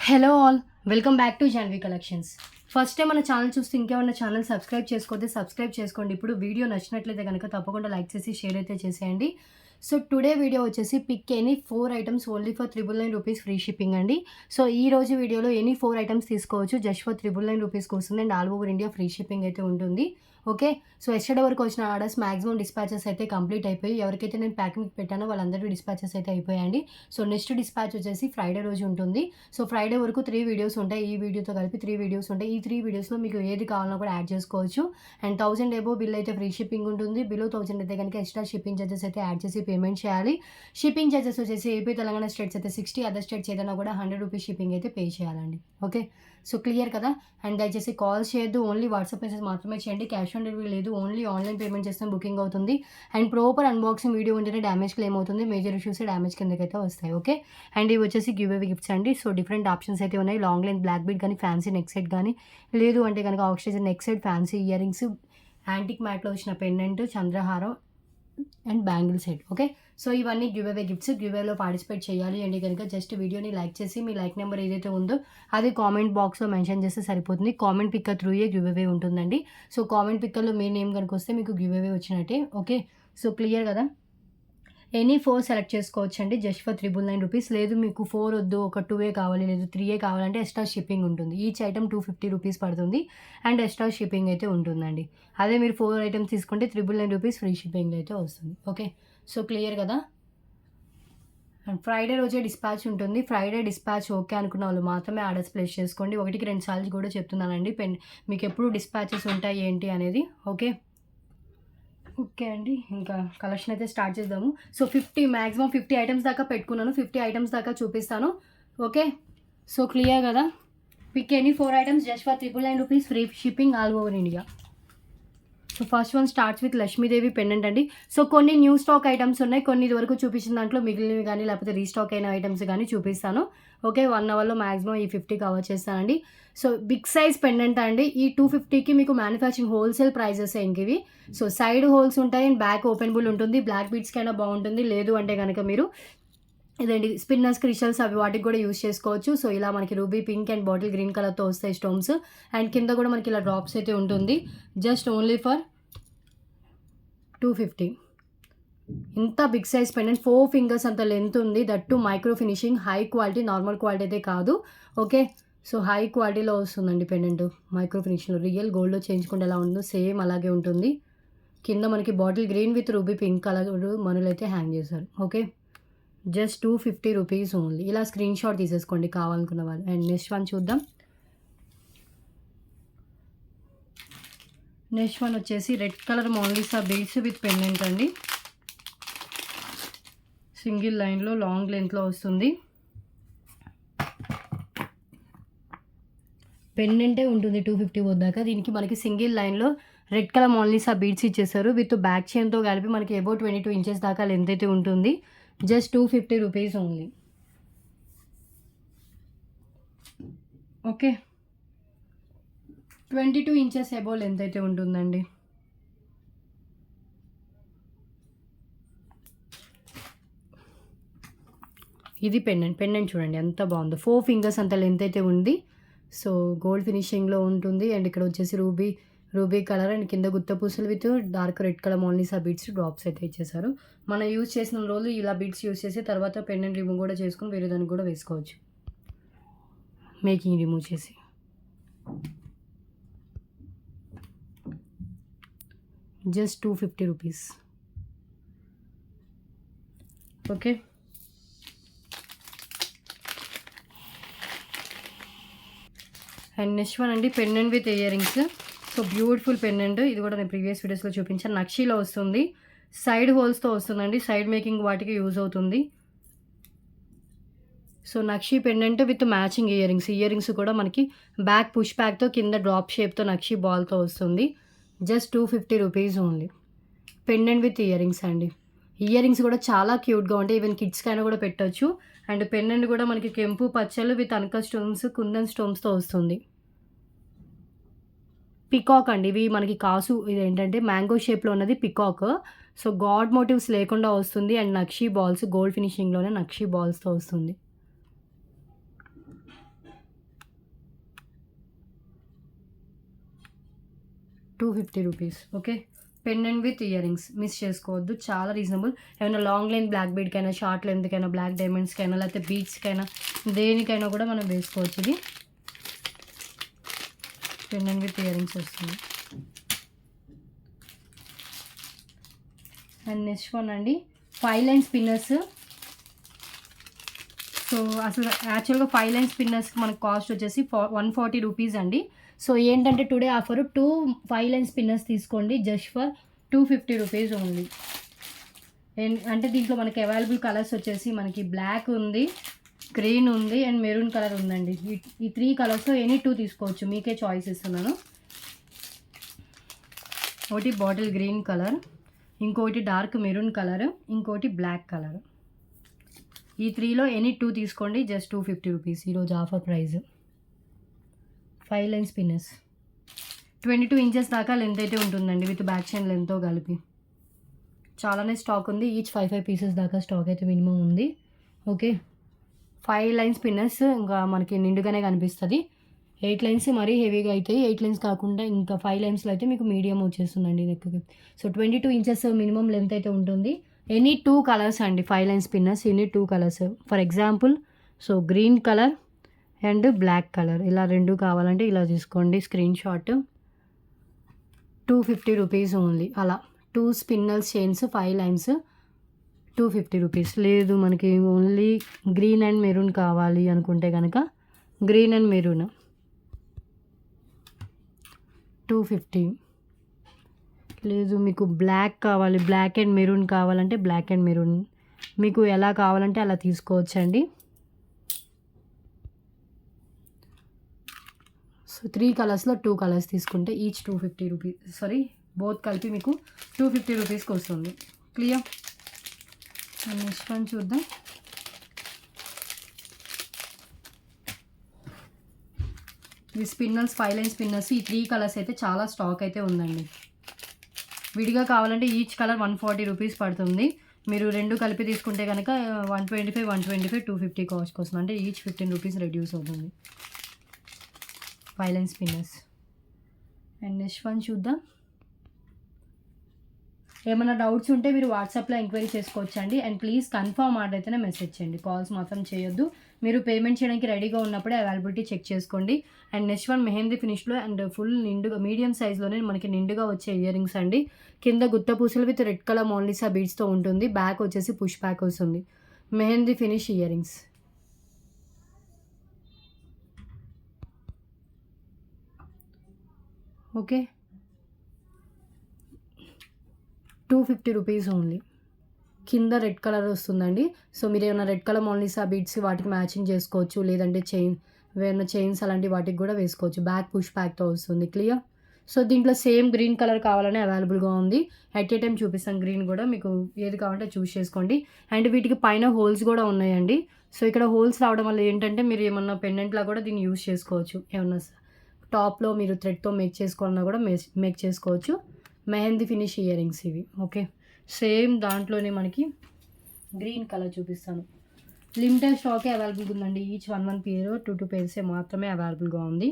Hello all, welcome back to Janhvi collections. First time మన channel చూస్తే ఇంకేమన్నా ఛానల్ సబ్స్క్రైబ్ చేసుకోతే సబ్స్క్రైబ్ చేసుకోండి. ఇప్పుడు వీడియో నచ్చినట్లయితే కనుక తప్పకుండా లైక్ చేసి షేర్ అయితే చేసేయండి. సో టుడే వీడియో వచ్చేసి pick any 4 items only for 999 rupees free shipping అండి. సో ఈ రోజు వీడియోలో ఎనీ 4 ఐటమ్స్ తీసుకోవచ్చు జస్ట్ ఫర్ 999 రూపీస్కి వస్తుంది and all over India free shipping అయితే ఉంటుంది. ఓకే, సో ఎస్టర్డే వరకు వచ్చిన ఆర్డర్స్ మాక్సిమం డిస్పాచెస్ అయితే కంప్లీట్ అయిపోయి ఎవరికైతే నేను ప్యాకింగ్ పెట్టానో వాళ్ళందరూ డిస్పాచెస్ అయితే అయిపోయాయండి. సో నెక్స్ట్ డిస్పాచ్ వచ్చేసి ఫ్రైడే రోజు ఉంటుంది. సో ఫ్రైడే వరకు 3 వీడియోస్ ఉంటాయి. ఈ వీడియోతో కలిపి 3 వీడియోస్ ఉంటాయి. ఈ 3 వీడియోస్లో మీకు ఏది కావాలన్నా కూడా యాడ్ చేసుకోవచ్చు. అండ్ 1000 ఎబో బిల్ అయితే ఫ్రీ షిప్పింగ్ ఉంటుంది. బిలో 1000 అయితే కనుక ఎక్స్ట్రా షిప్పింగ్ చార్జెస్ అయితే యాడ్ చేసి పేమెంట్ చేయాలి. షిప్పింగ్ చార్జెస్ వచ్చేసి ఏపీ తెలంగాణ స్టేట్స్ అయితే 60, అదర్ స్టేట్స్ ఏదైనా కూడా 100 రూపీస్ షిప్పింగ్ అయితే పే చేయాలండి. ఓకే, సో క్లియర్ కదా. అండ్ దయచేసి కాల్ చేయొద్దు, ఓన్లీ వాట్సాప్ మెసేజ్ మాత్రమే చేయండి. క్యాష్ ఆన్ డెలివరీ లేదు, ఓన్లీ ఆన్లైన్ పేమెంట్ చేస్తే బుకింగ్ అవుతుంది. అండ్ ప్రాపర్ అన్బాక్సింగ్ వీడియో ఉంటేనే డ్యామేజ్ క్లెయిమ్ అవుతుంది. మేజర్ ఇష్యూస్ డ్యామేజ్ కిందకైతే వస్తాయి. ఓకే, అండ్ ఇవి వచ్చేసి గివ్ అవే గిఫ్ట్స్ అండి. సో డిఫరెంట్ ఆప్షన్స్ అయితే ఉన్నాయి. లాంగ్ లెంత్ బ్లాక్ బీడ్ కానీ ఫ్యాన్సీ నెక్ సెట్ కానీ, లేదు అంటే కనుక ఆక్సిజన్ neck set, fancy earrings, antique మ్యాట్లో వచ్చిన పెండెంట్, చంద్రహారం and bangle set. Okay, so ఇవన్నీ గివ్ అవే గిఫ్ట్స్. గివ్ అవేలో పార్టిసిపేట్ చేయాలి అంటే కనుక జస్ట్ వీడియోని లైక్ చేసి మీ లైక్ నెంబర్ ఏదైతే ఉందో అది కామెంట్ బాక్స్లో మెన్షన్ చేస్తే సరిపోతుంది. కామెంట్ పిక్కర్ త్రూయే గివ్ అవే ఉంటుందండి. సో కామెంట్ పిక్కర్లో మీ నేమ్ కనుక వస్తే మీకు గివ్ అవే వచ్చినట్టే. ఓకే, సో క్లియర్ కదా. ఎనీ 4 సెలెక్ట్ చేసుకోవచ్చు అండి జస్ట్ ఫర్ 999 రూపీస్. లేదు మీకు 4 వద్దు, ఒక 2 కావాలి, లేదు 3 కావాలంటే ఎక్స్ట్రా షిప్పింగ్ ఉంటుంది. ఈచ్ ఐటమ్ 250 రూపీస్ పడుతుంది అండ్ ఎక్స్ట్రా షిప్పింగ్ అయితే ఉంటుందండి. అదే మీరు 4 ఐటమ్స్ తీసుకుంటే 999 రూపీస్ ఫ్రీ షిప్పింగ్ అయితే వస్తుంది. ఓకే, సో క్లియర్ కదా. అండ్ ఫ్రైడే రోజే డిస్పాచ్ ఉంటుంది. ఫ్రైడే డిస్పాచ్ ఓకే అనుకున్న వాళ్ళు మాత్రమే ఆర్డర్స్ ప్లేస్ చేసుకోండి. 1కి 2 సార్లు కూడా చెప్తున్నానండి. మీకు ఎప్పుడు డిస్పాచెస్ ఉంటాయి ఏంటి అనేది. ఓకే, ఓకే అండి, ఇంకా కలెక్షన్ అయితే స్టార్ట్ చేద్దాము. సో మ్యాక్సిమం 50 ఐటమ్స్ దాకా పెట్టుకున్నాను. 50 ఐటమ్స్ దాకా చూపిస్తాను. ఓకే, సో క్లియర్ కదా. Pick any 4 items just for 999 rupees free shipping all over India. So first one starts with Lakshmidevi pendant అండి. సో కొన్ని న్యూ స్టాక్ ఐటమ్స్ ఉన్నాయి, కొన్ని ఇది వరకు చూపించిన దాంట్లో మిగిలినవి కానీ లేకపోతే రీస్టాక్ అయిన ఐటమ్స్ కానీ చూపిస్తాను. ఓకే, 1 అవర్లో మ్యాక్సిమం ఈ 50 కవర్ చేస్తానండి. సో బిగ్ సైజ్ పెండెంట్ అండి. ఈ 250కి మీకు మ్యానుఫ్యాక్చరింగ్ హోల్సేల్ ప్రైజెస్ ఇంకివి. సో సైడ్ హోల్స్ ఉంటాయి అండ్ బ్యాక్ ఓపెనబుల్ ఉంటుంది. బ్లాక్ బీడ్స్కి అయినా బాగుంటుంది, లేదు అంటే కనుక మీరు ఇదండి స్పిన్నర్స్, క్రిస్టల్స్ అవి వాటికి కూడా యూస్ చేసుకోవచ్చు. సో ఇలా మనకి ruby pink and bottle green కలర్తో వస్తాయి స్టోన్స్. అండ్ కింద కూడా మనకి ఇలా డ్రాప్స్ అయితే ఉంటుంది. Just only for 250. ఇంత బిగ్ సైజ్ పెండెంట్, 4 ఫింగర్స్ అంత లెంత్ ఉంది. That micro finishing, high quality, normal quality అయితే కాదు. ఓకే, సో హై క్వాలిటీలో వస్తుందండి పెండెంట్. మైక్రో ఫినిషింగ్లో రియల్ గోల్డ్లో చేయించుకుంటే ఎలా ఉందో సేమ్ అలాగే ఉంటుంది. కింద మనకి bottle green with ruby pink colour మనులైతే హ్యాంగ్ చేశారు. Okay, just 250 rupees only. ఇలా స్క్రీన్ షాట్ తీసేసుకోండి కావాలనుకున్న వాళ్ళు. అండ్ నెక్స్ట్ వన్ చూద్దాం. నెక్స్ట్ వన్ వచ్చేసి red colour Mona Lisa beads with pendant అండి. సింగిల్ లైన్లో లాంగ్ లెంత్లో వస్తుంది. పెండెంటే ఉంటుంది 250 వద్దాక. దీనికి మనకి సింగిల్ లైన్లో రెడ్ కలర్ మోనాలిసా బీడ్స్ ఇచ్చేసారు విత్ బ్యాక్ చైన్తో కలిపి మనకి అబౌట్ 22 ఇంచెస్ దాకా లెంత్ అయితే ఉంటుంది. Just 250 rupees only. Okay, 22 inches above length అయితే ఉంటుందండి. ఇది పెండెంట్ చూడండి ఎంత బాగుందో. 4 ఫింగర్స్ అంత లెంత్ అయితే ఉంది. సో గోల్డ్ ఫినిషింగ్లో ఉంటుంది. అండ్ ఇక్కడ వచ్చేసి రూబీ కలర్ అండ్ కింద గుత్త పూసలు with dark red colour Mona Lisa beads drops అయితే ఇచ్చేసారు. మనం యూజ్ చేసిన రోజు ఇలా బీడ్స్ యూజ్ చేసి తర్వాత పెండెంట్ రిమూవ్ కూడా చేసుకుని వేరే దానికి కూడా వేసుకోవచ్చు. మేకింగ్ రిమూవ్ చేసి. Just 250 rupees. Okay, and next one అండి pendant with earrings. So beautiful pendant. ఇది కూడా నేను ప్రీవియస్ వీడియోస్లో చూపించాను. నక్షీలో వస్తుంది, సైడ్ హోల్స్తో వస్తుందండి. సైడ్ మేకింగ్ వాటికి యూజ్ అవుతుంది. So nakshi pendant with matching ear rings కూడా మనకి బ్యాక్ పుష్ బ్యాక్తో కింద డ్రాప్ షేప్తో నక్షీ బాల్తో వస్తుంది. Just 250 rupees only. Pendant with year rings అండి. ఇయర్ రింగ్స్ కూడా చాలా క్యూట్గా ఉంటాయి. ఈవెన్ కిడ్స్కైనా కూడా పెట్టవచ్చు. అండ్ పెండెంట్ కూడా మనకి కెంపు పచ్చలు విత్ అనక స్టోన్స్, కుందన్ స్టోన్స్తో వస్తుంది. పికాక్ అండి. ఇవి మనకి కాసు, ఇది ఏంటంటే మ్యాంగో షేప్లో ఉన్నది పికాక్. సో గాడ్ మోటివ్స్ లేకుండా వస్తుంది. అండ్ నక్షీ బాల్స్ గోల్డ్ ఫినిషింగ్లోనే నక్షీ బాల్స్తో వస్తుంది. 250 rupees. Okay, pendant with earrings miss చేసుకోవద్దు, చాలా రీజనబుల్. ఏమైనా లాంగ్ లైన్ బ్లాక్ బీడ్కైనా, షార్ట్ లెంత్కైనా, బ్లాక్ డైమండ్స్కైనా, లేకపోతే బీడ్స్కైనా, దేనికైనా కూడా మనం వేసుకోవచ్చు. ఇది పెండెంట్ విత్ ఇయర్ రింగ్స్ వస్తుంది. అండ్ నెక్స్ట్ వన్ అండి 5 లైన్ స్పిన్నర్స్. సో అసలు యాక్చువల్గా 5 లైన్ స్పిన్నర్స్కి మనకు కాస్ట్ వచ్చేసి 140 రూపీస్ అండి. సో ఏంటంటే టుడే ఆఫర్ 2 5 లైన్ స్పిన్నర్స్ తీసుకోండి జస్ట్ ఫర్ 250 రూపీస్ ఓన్లీ. అంటే దీంట్లో మనకి అవైలబుల్ కలర్స్ వచ్చేసి మనకి బ్లాక్ ఉంది, గ్రీన్ ఉంది అండ్ మెరూన్ కలర్ ఉందండి. ఈ 3 కలర్స్లో ఎనీ 2 తీసుకోవచ్చు, మీకే చాయిస్ ఇస్తున్నాను. ఒకటి బాటిల్ గ్రీన్ కలర్, ఇంకోటి డార్క్ మెరూన్ కలర్, ఇంకోటి బ్లాక్ కలర్. ఈ 3లో ఎనీ 2 తీసుకోండి జస్ట్ 250 రూపీస్ ఈరోజు offer price. 5 line spinners 22 inches దాకా లెంత్ అయితే ఉంటుందండి విత్ బ్యాక్ చైన్ లెంత్తో కలిపి. చాలానే స్టాక్ ఉంది, ఈచ్ 5 పీసెస్ దాకా స్టాక్ అయితే మినిమం ఉంది. ఓకే, 5 లైన్ స్పిన్నర్స్ ఇంకా మనకి నిండుగానే కనిపిస్తుంది. 8 లైన్స్ మరీ హెవీగా అవుతాయి, 8 లైన్స్ కాకుండా ఇంకా 5 లైన్స్లో అయితే మీకు మీడియం వచ్చేస్తుందండి నెక్కి. సో 22 ఇంచెస్ మినిమం లెంత్ అయితే ఉంటుంది. ఎనీ 2 కలర్స్ అండి 5 line spinners, any 2 colours. For example so green colour and black colour, ఇలా 2 కావాలంటే ఇలా తీసుకోండి స్క్రీన్ షాట్. 250 rupees only. అలా 2 స్పిన్నర్స్ చైన్స్ 5 లైన్స్ 250 రూపీస్. లేదు మనకి ఓన్లీ గ్రీన్ అండ్ మెరూన్ కావాలి అనుకుంటే కనుక గ్రీన్ అండ్ మెరూన్ 250. లేదు మీకు బ్లాక్ కావాలి, బ్లాక్ అండ్ మెరూన్ కావాలంటే బ్లాక్ అండ్ మెరూన్, మీకు ఎలా కావాలంటే అలా తీసుకోవచ్చండి. సో 3 కలర్స్లో 2 కలర్స్ తీసుకుంటే ఈచ్ 250 రూపీస్, సారీ బోత్ కలిపి మీకు 250 రూపీస్కి వస్తుంది. క్లియర్? నెక్స్ట్ వన్ చూద్దాం. ఈ స్పిన్నర్స్ 5 లైన్ స్పిన్నర్స్, ఈ 3 కలర్స్ అయితే చాలా స్టాక్ అయితే ఉందండి. విడిగా కావాలంటే ఈచ్ కలర్ 140 రూపీస్ పడుతుంది. మీరు 2 కలిపి తీసుకుంటే కనుక 125 250 కాస్ట్కి వస్తుంది. అంటే ఈచ్ 15 రూపీస్ రెడ్యూస్ అవుతుంది. 5 line spinners. And next one చూద్దాం. ఏమైనా డౌట్స్ ఉంటే మీరు వాట్సాప్లో ఎంక్వైరీ చేసుకోవచ్చండి. అండ్ ప్లీజ్ కన్ఫర్మ్ ఆర్డర్ అయితేనే మెసేజ్ చేయండి, కాల్స్ మాత్రం చేయొద్దు. మీరు పేమెంట్ చేయడానికి రెడీగా ఉన్నప్పుడే అవైలబిలిటీ చెక్ చేసుకోండి. అండ్ నెక్స్ట్ వన్ మెహందీ ఫినిష్లో అండ్ ఫుల్ నిండుగా మీడియం సైజ్లోనే మనకి నిండుగా వచ్చే ఇయర్ రింగ్స్ అండి. కింద గుత్త పూసలు విత్ రెడ్ కలర్ మోనాలిసా బీడ్స్తో ఉంటుంది. బ్యాక్ వచ్చేసి పుష్ బ్యాక్ వస్తుంది. Mehndi finish ear rings. Okay, 250 rupees only. కింద రెడ్ కలర్ వస్తుందండి. సో మీరు ఏమైనా రెడ్ కలర్ మోనాలిసా బీడ్స్ వాటికి మ్యాచింగ్ చేసుకోవచ్చు, లేదంటే ఏమైనా చైన్స్ అలాంటి వాటికి కూడా వేసుకోవచ్చు. బ్యాక్ పుష్ బ్యాక్తో వస్తుంది. క్లియర్? సో దీంట్లో సేమ్ గ్రీన్ కలర్ కావాలని అవైలబుల్గా ఉంది. ఎట్ ఏ టైం చూపిస్తాను గ్రీన్ కూడా, మీకు ఏది కావాలంటే చూస్ చేసుకోండి. అండ్ వీటికి పైన హోల్స్ కూడా ఉన్నాయండి. సో ఇక్కడ హోల్స్ రావడం వల్ల ఏంటంటే మీరు ఏమన్నా పెండెంట్లా కూడా దీన్ని యూస్ చేసుకోవచ్చు. ఏమన్నా టాప్లో మీరు థ్రెడ్తో మేక్ చేసుకోవాలన్నా కూడా మేక్ చేసుకోవచ్చు. మెహందీ ఫినిష్ ఇయర్ రింగ్స్ ఇవి. ఓకే, సేమ్ దాంట్లోనే మనకి గ్రీన్ కలర్ చూపిస్తాను. లిమిటెడ్ స్టాకే అవైలబుల్గా ఉందండి. ఈచ్ 1 పేర్ 2 పేర్సే మాత్రమే అవైలబుల్గా ఉంది.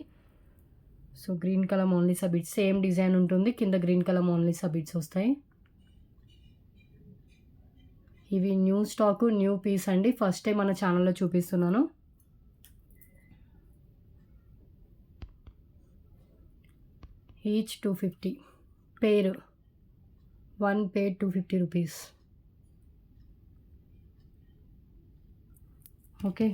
So green colour Mona Lisa beads same design ఉంటుంది. కింద గ్రీన్ కలర్ మోనాలిసా బీడ్స్ వస్తాయి. ఇవి న్యూ స్టాకు, న్యూ పీస్ అండి. ఫస్ట్ టైం మన ఛానల్లో చూపిస్తున్నాను. Each 250 pair, 1 pair 250 rupees. Okay,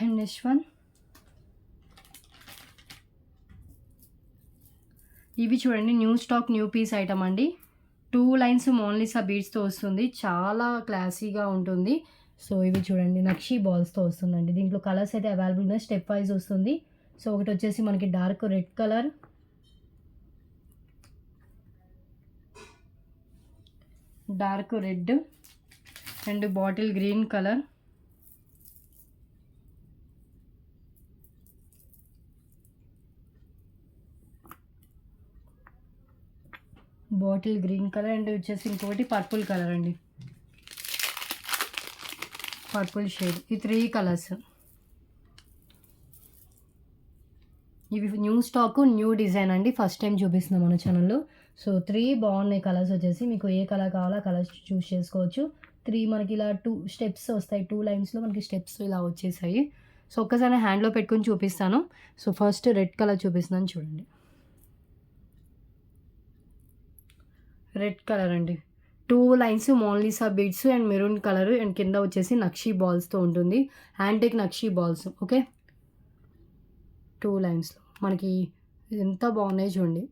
and next one ఇవి చూడండి, new stock new piece item అండి. 2 లైన్స్ మోనాలిసా బీడ్స్తో వస్తుంది. చాలా క్లాసీగా ఉంటుంది. సో ఇవి చూడండి నక్షీ బాల్స్తో వస్తుందండి. దీంట్లో కలర్స్ అయితే అవైలబుల్గా స్టెప్ వైజ్ వస్తుంది. సో ఒకటి వచ్చేసి మనకి dark red colour, dark red and bottle green colour, bottle green colour and వచ్చేసి ఇంకొకటి పర్పుల్ కలర్ అండి, పర్పుల్ షేడ్. ఈ 3 కలర్స్. ఇవి న్యూ స్టాక్, న్యూ డిజైన్ అండి. ఫస్ట్ టైం చూపిస్తున్నాం మన ఛానల్లో. సో 3 బాగున్నాయి కలర్స్ వచ్చేసి. మీకు ఏ కలర్ కావాలో ఆ కలర్స్ చూస్ చేసుకోవచ్చు. 3 మనకి ఇలా 2 స్టెప్స్ వస్తాయి. 2 లైన్స్లో మనకి స్టెప్స్ ఇలా వచ్చేసాయి. సో ఒక్కసారి హ్యాండ్లో పెట్టుకొని చూపిస్తాను. సో ఫస్ట్ రెడ్ కలర్ చూపిస్తున్నాను చూడండి. రెడ్ కలర్ అండి. 2 lines Mona Lisa beads and maroon colour and కింద వచ్చేసి నక్షీ బాల్స్తో ఉంటుంది. Antique nakshi balls. ఓకే, 2 లైన్స్లో మనకి ఎంత బాగున్నాయి చూడండి.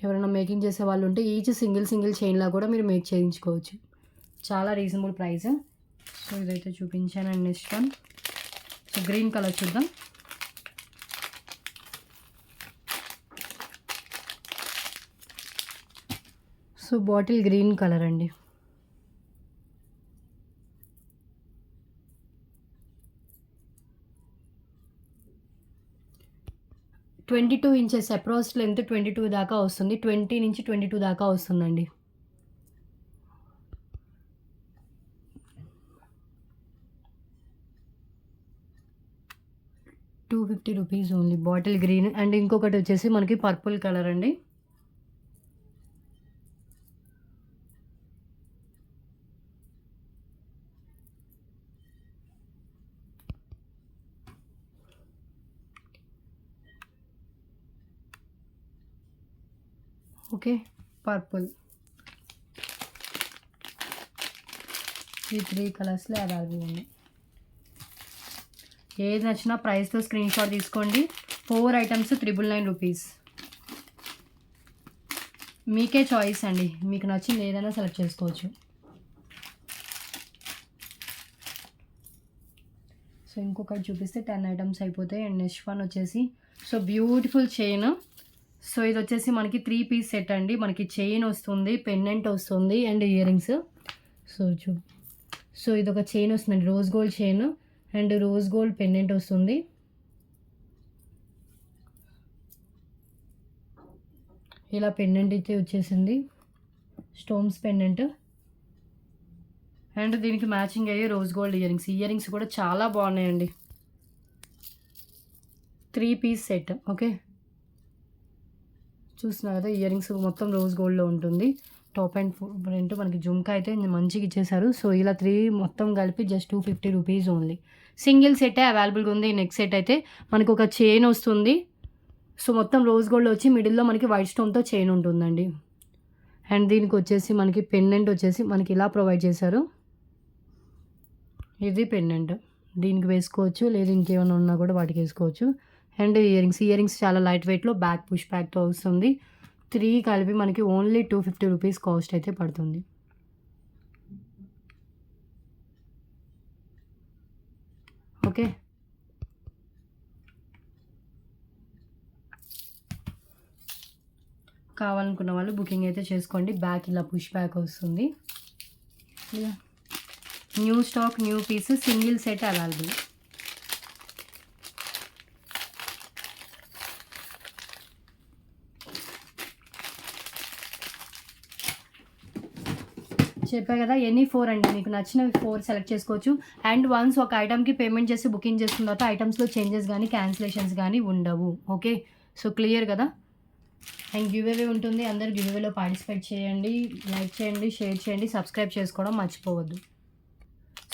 ఎవరైనా మేకింగ్ చేసే వాళ్ళు ఉంటే ఈచ్ సింగిల్ చైన్లా కూడా మీరు మేక్ చేయించుకోవచ్చు. చాలా రీజనబుల్ ప్రైస్. సో ఇదైతే చూపించాను. And next one so green colour చూద్దాం. సో బాటిల్ గ్రీన్ కలర్ అండి. ట్వంటీ 22 ఇంచెస్ అప్రాక్స్ లెంత్ 22 దాకా వస్తుంది. 20 నుంచి 22 దాకా వస్తుందండి. ₹250 ఓన్లీ. బాటిల్ గ్రీన్ అండ్ ఇంకొకటి వచ్చేసి మనకి పర్పుల్ కలర్ అండి. Okay, purple. ఈ 3 కలర్స్లో అవైలబుల్ ఉంది. ఏది నచ్చినా ప్రైస్తో స్క్రీన్ షాట్ తీసుకోండి. 4 ఐటమ్స్ ₹999. మీకే చాయిస్ అండి. మీకు నచ్చింది ఏదైనా సెలెక్ట్ చేసుకోవచ్చు. సో ఇంకొకటి చూపిస్తే 10 ఐటమ్స్ అయిపోతాయి. అండ్ నెక్స్ట్ వన్ వచ్చేసి సో బ్యూటిఫుల్ చైన్. సో ఇది వచ్చేసి మనకి 3 పీస్ సెట్ అండి. మనకి చైన్ వస్తుంది, పెండెంట్ వస్తుంది అండ్ ఇయర్ రింగ్స్. సో ఇది ఒక చైన్ వస్తుందండి, rose gold chain and rose gold pendant వస్తుంది. ఇలా పెండెంట్ అయితే వచ్చేసింది, స్టోన్స్ పెండెంట్. అండ్ దీనికి మ్యాచింగ్ అయ్యే rose gold ear rings. Ear rings కూడా చాలా బాగున్నాయండి. 3 పీస్ సెట్. ఓకే, చూస్తున్నారు కదా, ఇయర్ రింగ్స్ మొత్తం రోజ్ గోల్డ్లో ఉంటుంది. టాప్ అండ్ ఫ్రంట్ మనకి జుమ్కా అయితే మంచిగా ఇచ్చేసారు. సో ఇలా 3 మొత్తం కలిపి జస్ట్ ₹250 ఓన్లీ. సింగిల్ సెటే అవైలబుల్గా ఉంది. నెక్స్ట్ సెట్ అయితే మనకు ఒక చైన్ వస్తుంది. సో మొత్తం రోజ్ గోల్డ్ వచ్చి మిడిల్లో మనకి వైట్ స్టోన్తో చైన్ ఉంటుందండి. అండ్ దీనికి వచ్చేసి మనకి పెండెంట్ వచ్చేసి మనకి ఇలా ప్రొవైడ్ చేశారు. ఇది పెండెంట్, దీనికి వేసుకోవచ్చు, లేదు ఇంకేమైనా ఉన్నా కూడా వాటికి వేసుకోవచ్చు. అండ్ ఇయర్ రింగ్స్ చాలా లైట్ వెయిట్లో బ్యాక్ పుష్ బ్యాక్తో వస్తుంది. 3 కలిపి మనకి ఓన్లీ ₹250 కాస్ట్ అయితే పడుతుంది. ఓకే, కావాలనుకున్న వాళ్ళు బుకింగ్ అయితే చేసుకోండి. బ్యాక్ ఇలా పుష్ బ్యాక్ వస్తుంది. New stock, new piece, single set available. చెప్పా కదా, ఎనీ 4 అండి. మీకు నచ్చినవి 4 సెలెక్ట్ చేసుకోవచ్చు. అండ్ వన్స్ ఒక ఐటమ్కి పేమెంట్ చేసి బుకింగ్ చేసుకున్న తర్వాత ఐటమ్స్లో చేంజెస్ కానీ క్యాన్సిలేషన్స్ కానీ ఉండవు. ఓకే, సో క్లియర్ కదా. అండ్ గివ్ అవే ఉంటుంది. అందరు గివ్ అవేలో పార్టిసిపేట్ చేయండి, లైక్ చేయండి, షేర్ చేయండి, సబ్స్క్రైబ్ చేసుకోవడం మర్చిపోవద్దు.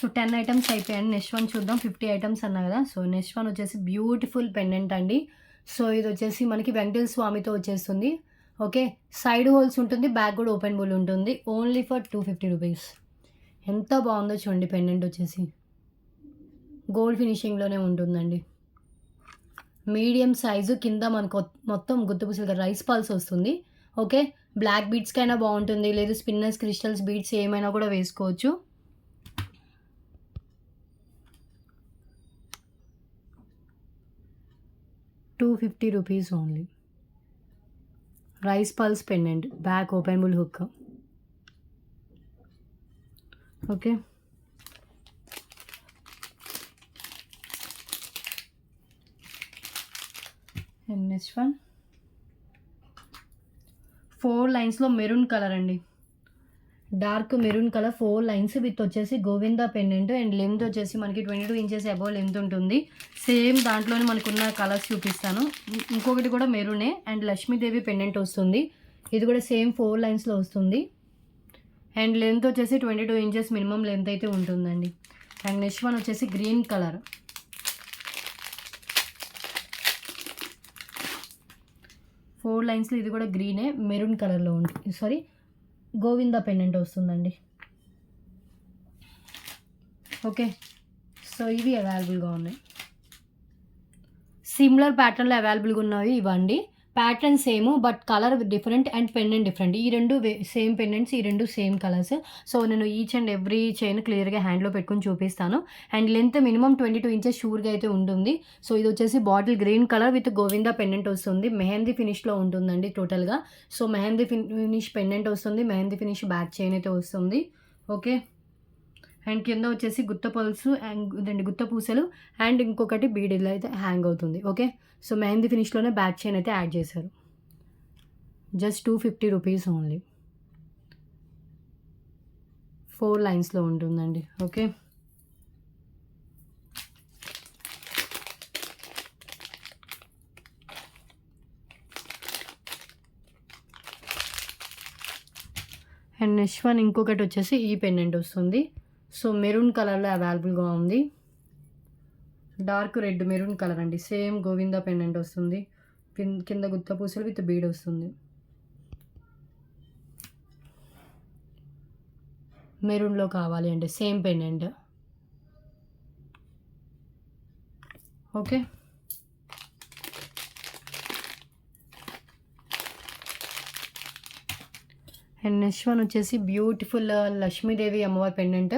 సో 10 ఐటమ్స్ అయిపోయాయండి. నెక్స్ట్ వన్ చూద్దాం. 50 ఐటమ్స్ అన్నా కదా. సో నెక్స్ట్ వన్ వచ్చేసి బ్యూటిఫుల్ పెండెంట్ అండి. సో ఇది వచ్చేసి మనకి వెంకటేశ్వర స్వామితో వచ్చేస్తుంది. ఓకే, సైడ్ హోల్స్ ఉంటుంది, బ్యాక్ కూడా ఓపెన్ బుల్ ఉంటుంది. Only for ₹250. ఎంత బాగుందో చూడండి. పెండెంట్ వచ్చేసి గోల్డ్ ఫినిషింగ్లోనే ఉంటుందండి. మీడియం సైజు, కింద మనకు మొత్తం గుత్తుపుసలుగా రైస్ పల్స్ వస్తుంది. ఓకే, బ్లాక్ బీడ్స్కైనా బాగుంటుంది, లేదు స్పిన్నర్స్ క్రిస్టల్స్ బీడ్స్ ఏమైనా కూడా వేసుకోవచ్చు. ₹250 only. Rice pearls pendant, back open bull hook. Okay, and next one 4 లైన్స్లో మెరూన్ కలర్ అండి. Dark maroon colour 4 lines with వచ్చేసి గోవిందా పెండెంట్ అండ్ లెంత్ వచ్చేసి మనకి 22 ఇంచెస్ అబోవ్ లెంత్ ఉంటుంది. సేమ్ దాంట్లోనే మనకున్న కలర్స్ చూపిస్తాను. ఇంకొకటి కూడా మెరూనే అండ్ లక్ష్మీదేవి పెండెంట్ వస్తుంది. ఇది కూడా సేమ్ 4 లైన్స్లో వస్తుంది అండ్ లెంత్ వచ్చేసి 22 ఇంచెస్ మినిమం లెంత్ అయితే ఉంటుందండి. అండ్ నెక్స్ట్ వన్ వచ్చేసి గ్రీన్ కలర్, 4 లైన్స్లో ఇది కూడా గ్రీనే మెరూన్ కలర్లో ఉంటుంది. సారీ, గోవిందా పెండెంట్ వస్తుందండి. ఓకే, సో ఇవి అవైలబుల్గా ఉన్నాయి. సిమిలర్ ప్యాటర్న్లో అవైలబుల్గా ఉన్నవి ఇవ్వండి. Pattern same but colour different and pendant different. ఈ రెండు సేమ్ పెండెంట్స్, ఈ రెండు సేమ్ కలర్స్. సో నేను ఈచ్ అండ్ ఎవ్రీ చైన్ క్లియర్గా హ్యాండ్లో పెట్టుకుని చూపిస్తాను. అండ్ లెంత్ మినిమం 22 ఇంచెస్ షూర్గా అయితే ఉంటుంది. సో ఇది వచ్చేసి bottle green colour with Govinda pendant వస్తుంది. మెహందీ ఫినిష్లో ఉంటుందండి టోటల్గా. సో మెహందీ ఫినిష్ పెండెంట్ వస్తుంది, మెహందీ ఫినిష్ బ్యాక్ చైన్ అయితే వస్తుంది. ఓకే, అండ్ కింద వచ్చేసి గుత్త పల్సు అండ్ గుత్త పూసలు అండ్ ఇంకొకటి బీడీలో అయితే హ్యాంగ్ అవుతుంది. ఓకే, సో మెహందీ ఫినిష్లోనే బ్యాక్ చైన్ అయితే యాడ్ చేశారు. Just 250 rupees only. 4 లైన్స్లో ఉంటుందండి. ఓకే, అండ్ నెక్స్ట్ వన్ ఇంకొకటి వచ్చేసి ఈ పెండెంట్ వస్తుంది. సో మెరూన్ కలర్లో అవైలబుల్గా ఉంది. డార్క్ రెడ్ మెరూన్ కలర్ అండి. సేమ్ గోవిందా పెండెంట్ వస్తుంది. కింద గుత్త పూసలు విత్ బీడ్ వస్తుంది. మెరూన్లో కావాలి అంటే same pendant. Okay, and next one వచ్చేసి బ్యూటిఫుల్ లక్ష్మీదేవి అమ్మవారి పెండెంట్.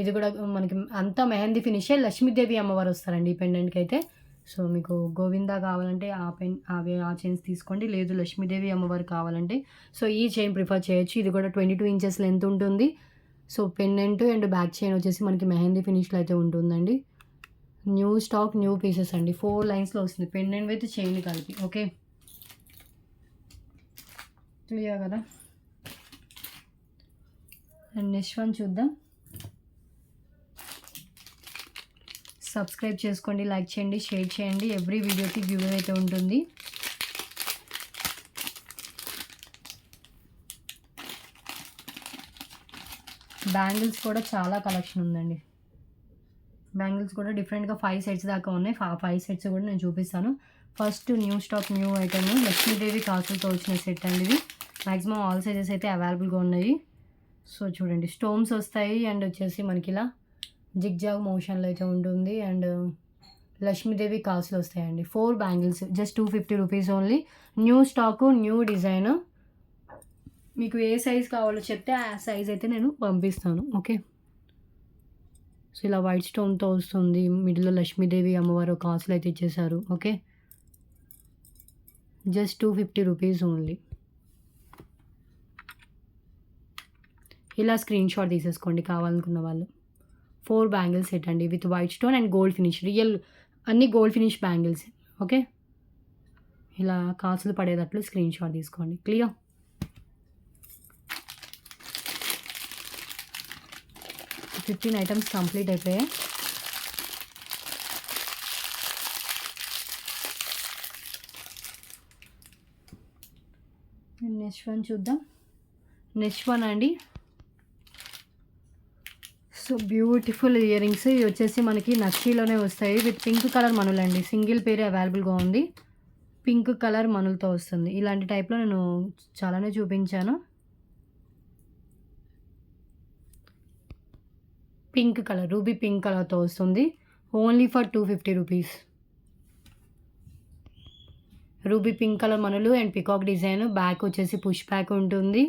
ఇది కూడా మనకి అంతా మెహందీ ఫినిషే, లక్ష్మీదేవి అమ్మవారు వస్తారండి ఈ పెండెంట్కి అయితే. సో మీకు గోవిందా కావాలంటే ఆ చైన్స్ తీసుకోండి, లేదు లక్ష్మీదేవి అమ్మవారు కావాలంటే సో ఈ చైన్ ప్రిఫర్ చేయొచ్చు. ఇది కూడా 22 ఇంచెస్ లెంత్ ఉంటుంది. So pendant and back chain వచ్చేసి మనకి మెహందీ ఫినిష్లో అయితే ఉంటుందండి. న్యూ స్టాక్, న్యూ పీసెస్ అండి. 4 లైన్స్లో వస్తుంది పెండెంట్ విత్ చైన్ కలిపి. ఓకే, క్లియర్ కదా. అండ్ నెక్స్ట్ వన్ చూద్దాం. సబ్స్క్రైబ్ చేసుకోండి, లైక్ చేయండి, షేర్ చేయండి. ఎవ్రీ వీడియోకి వ్యూవర్ అయితే ఉంటుంది. బ్యాంగిల్స్ కూడా చాలా కలెక్షన్ ఉందండి. బ్యాంగిల్స్ కూడా డిఫరెంట్గా 5 సెట్స్ దాకా ఉన్నాయి. 5 సెట్స్ కూడా నేను చూపిస్తాను. First new stock, new item Lakshmidevi కాసులతో వచ్చిన సెట్ అండి. ఇది మ్యాక్సిమం ఆల్ సైజెస్ అయితే అవైలబుల్గా ఉన్నాయి. సో చూడండి, స్టోన్స్ వస్తాయి అండ్ వచ్చేసి మనకి ఇలా జిగ్జాగ్ మోషన్లో అయితే ఉంటుంది అండ్ లక్ష్మీదేవి కాసులు వస్తాయండి. 4 bangles just 250 rupees only. New stock, new design. మీకు ఏ సైజ్ కావాలో చెప్తే ఆ సైజ్ అయితే నేను పంపిస్తాను. ఓకే, సో ఇలా వైట్ స్టోన్తో వస్తుంది. మిడిల్లో లక్ష్మీదేవి అమ్మవారు కాసులు అయితే ఇచ్చేసారు. Okay, just 250 rupees only. ఇలా స్క్రీన్ షాట్ తీసేసుకోండి కావాలనుకున్న వాళ్ళు. 4 బ్యాంగిల్స్ సెట్ అండి with white stone and gold finish. Real అన్ని గోల్డ్ ఫినిష్ బ్యాంగిల్స్. ఓకే, ఇలా కాసులు పడేటట్లు స్క్రీన్ షాట్ తీసుకోండి. క్లియర్. ఫిఫ్టీన్ ఐటమ్స్ కంప్లీట్ అయిపోయాయి. నెక్స్ట్ వన్ చూద్దాం. నెక్స్ట్ వన్ అండి, సో బ్యూటిఫుల్ ఇయర్ రింగ్స్. ఇవి వచ్చేసి మనకి నక్షీలోనే వస్తాయి విత్ పింక్ కలర్ మనులు అండి. సింగిల్ పేరే అవైలబుల్గా ఉంది. పింక్ కలర్ మనులతో వస్తుంది. ఇలాంటి టైప్లో నేను చాలానే చూపించాను. పింక్ కలర్, రూబీ పింక్ కలర్తో వస్తుంది. Only for 250 rupees. Ruby pink colour మనులు అండ్ పికాక్ డిజైన్. బ్యాక్ వచ్చేసి పుష్ బ్యాక్ ఉంటుంది.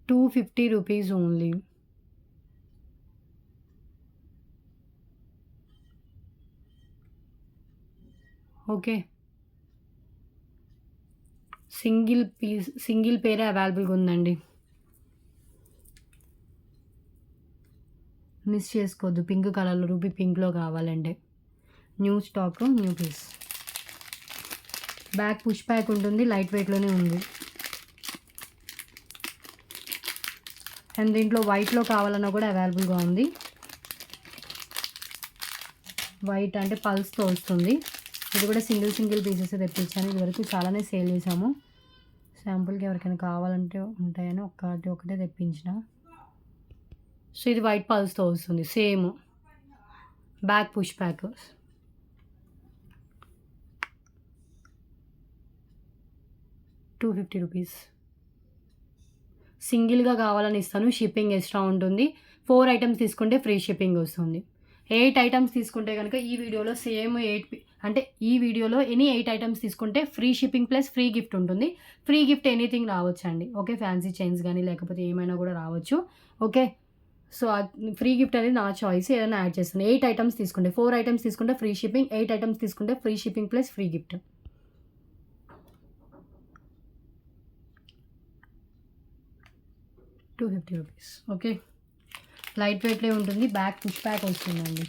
$250 రూపీస్ ఓన్లీ. ఓకే, సింగిల్ పేరే అవైలబుల్గా ఉందండి. మిస్ చేసుకోవద్దు. పింక్ కలర్లో, రూబీ పింక్లో కావాలంటే new stock, new piece. Back push back ఉంటుంది, లైట్ వెయిట్లోనే ఉంది. అండ్ దీంట్లో వైట్లో కావాలన్నా కూడా అవైలబుల్గా ఉంది. వైట్ అంటే పల్స్తో వస్తుంది. ఇది కూడా సింగిల్ పీసెస్ తెప్పించాను. ఇదివరకు చాలానే సేల్ చేసాము. శాంపుల్కి ఎవరికైనా కావాలంటే ఉంటాయని ఒకటే తెప్పించిన. సో ఇది వైట్ పల్స్తో వస్తుంది, సేమ్ బ్యాక్ పుష్ బ్యాక్. ₹250. సింగిల్గా కావాలని ఇస్తాను, షిప్పింగ్ ఎక్స్ట్రా ఉంటుంది. 4 ఐటమ్స్ తీసుకుంటే ఫ్రీ షిప్పింగ్ వస్తుంది. 8 ఐటమ్స్ తీసుకుంటే కనుక ఈ వీడియోలో సేమ్ అంటే ఈ వీడియోలో ఎనీ 8 ఐటమ్స్ తీసుకుంటే free shipping plus free gift ఉంటుంది. ఫ్రీ గిఫ్ట్ ఎనీథింగ్ రావచ్చు అండి. ఓకే, ఫ్యాన్సీ చైన్స్ కానీ లేకపోతే ఏమైనా కూడా రావచ్చు. ఓకే, సో ఫ్రీ గిఫ్ట్ అనేది నా చాయిస్, ఏదైనా యాడ్ చేస్తాను. 8 ఐటమ్స్ తీసుకుంటే, 4 ఐటమ్స్ తీసుకుంటే ఫ్రీ షిప్పింగ్, 8 ఐటమ్స్ తీసుకుంటే free shipping plus free gift. ₹250. Okay, light వెయిట్లే ఉంటుంది, బ్యాక్ పుష్ బ్యాక్ వస్తుందండి.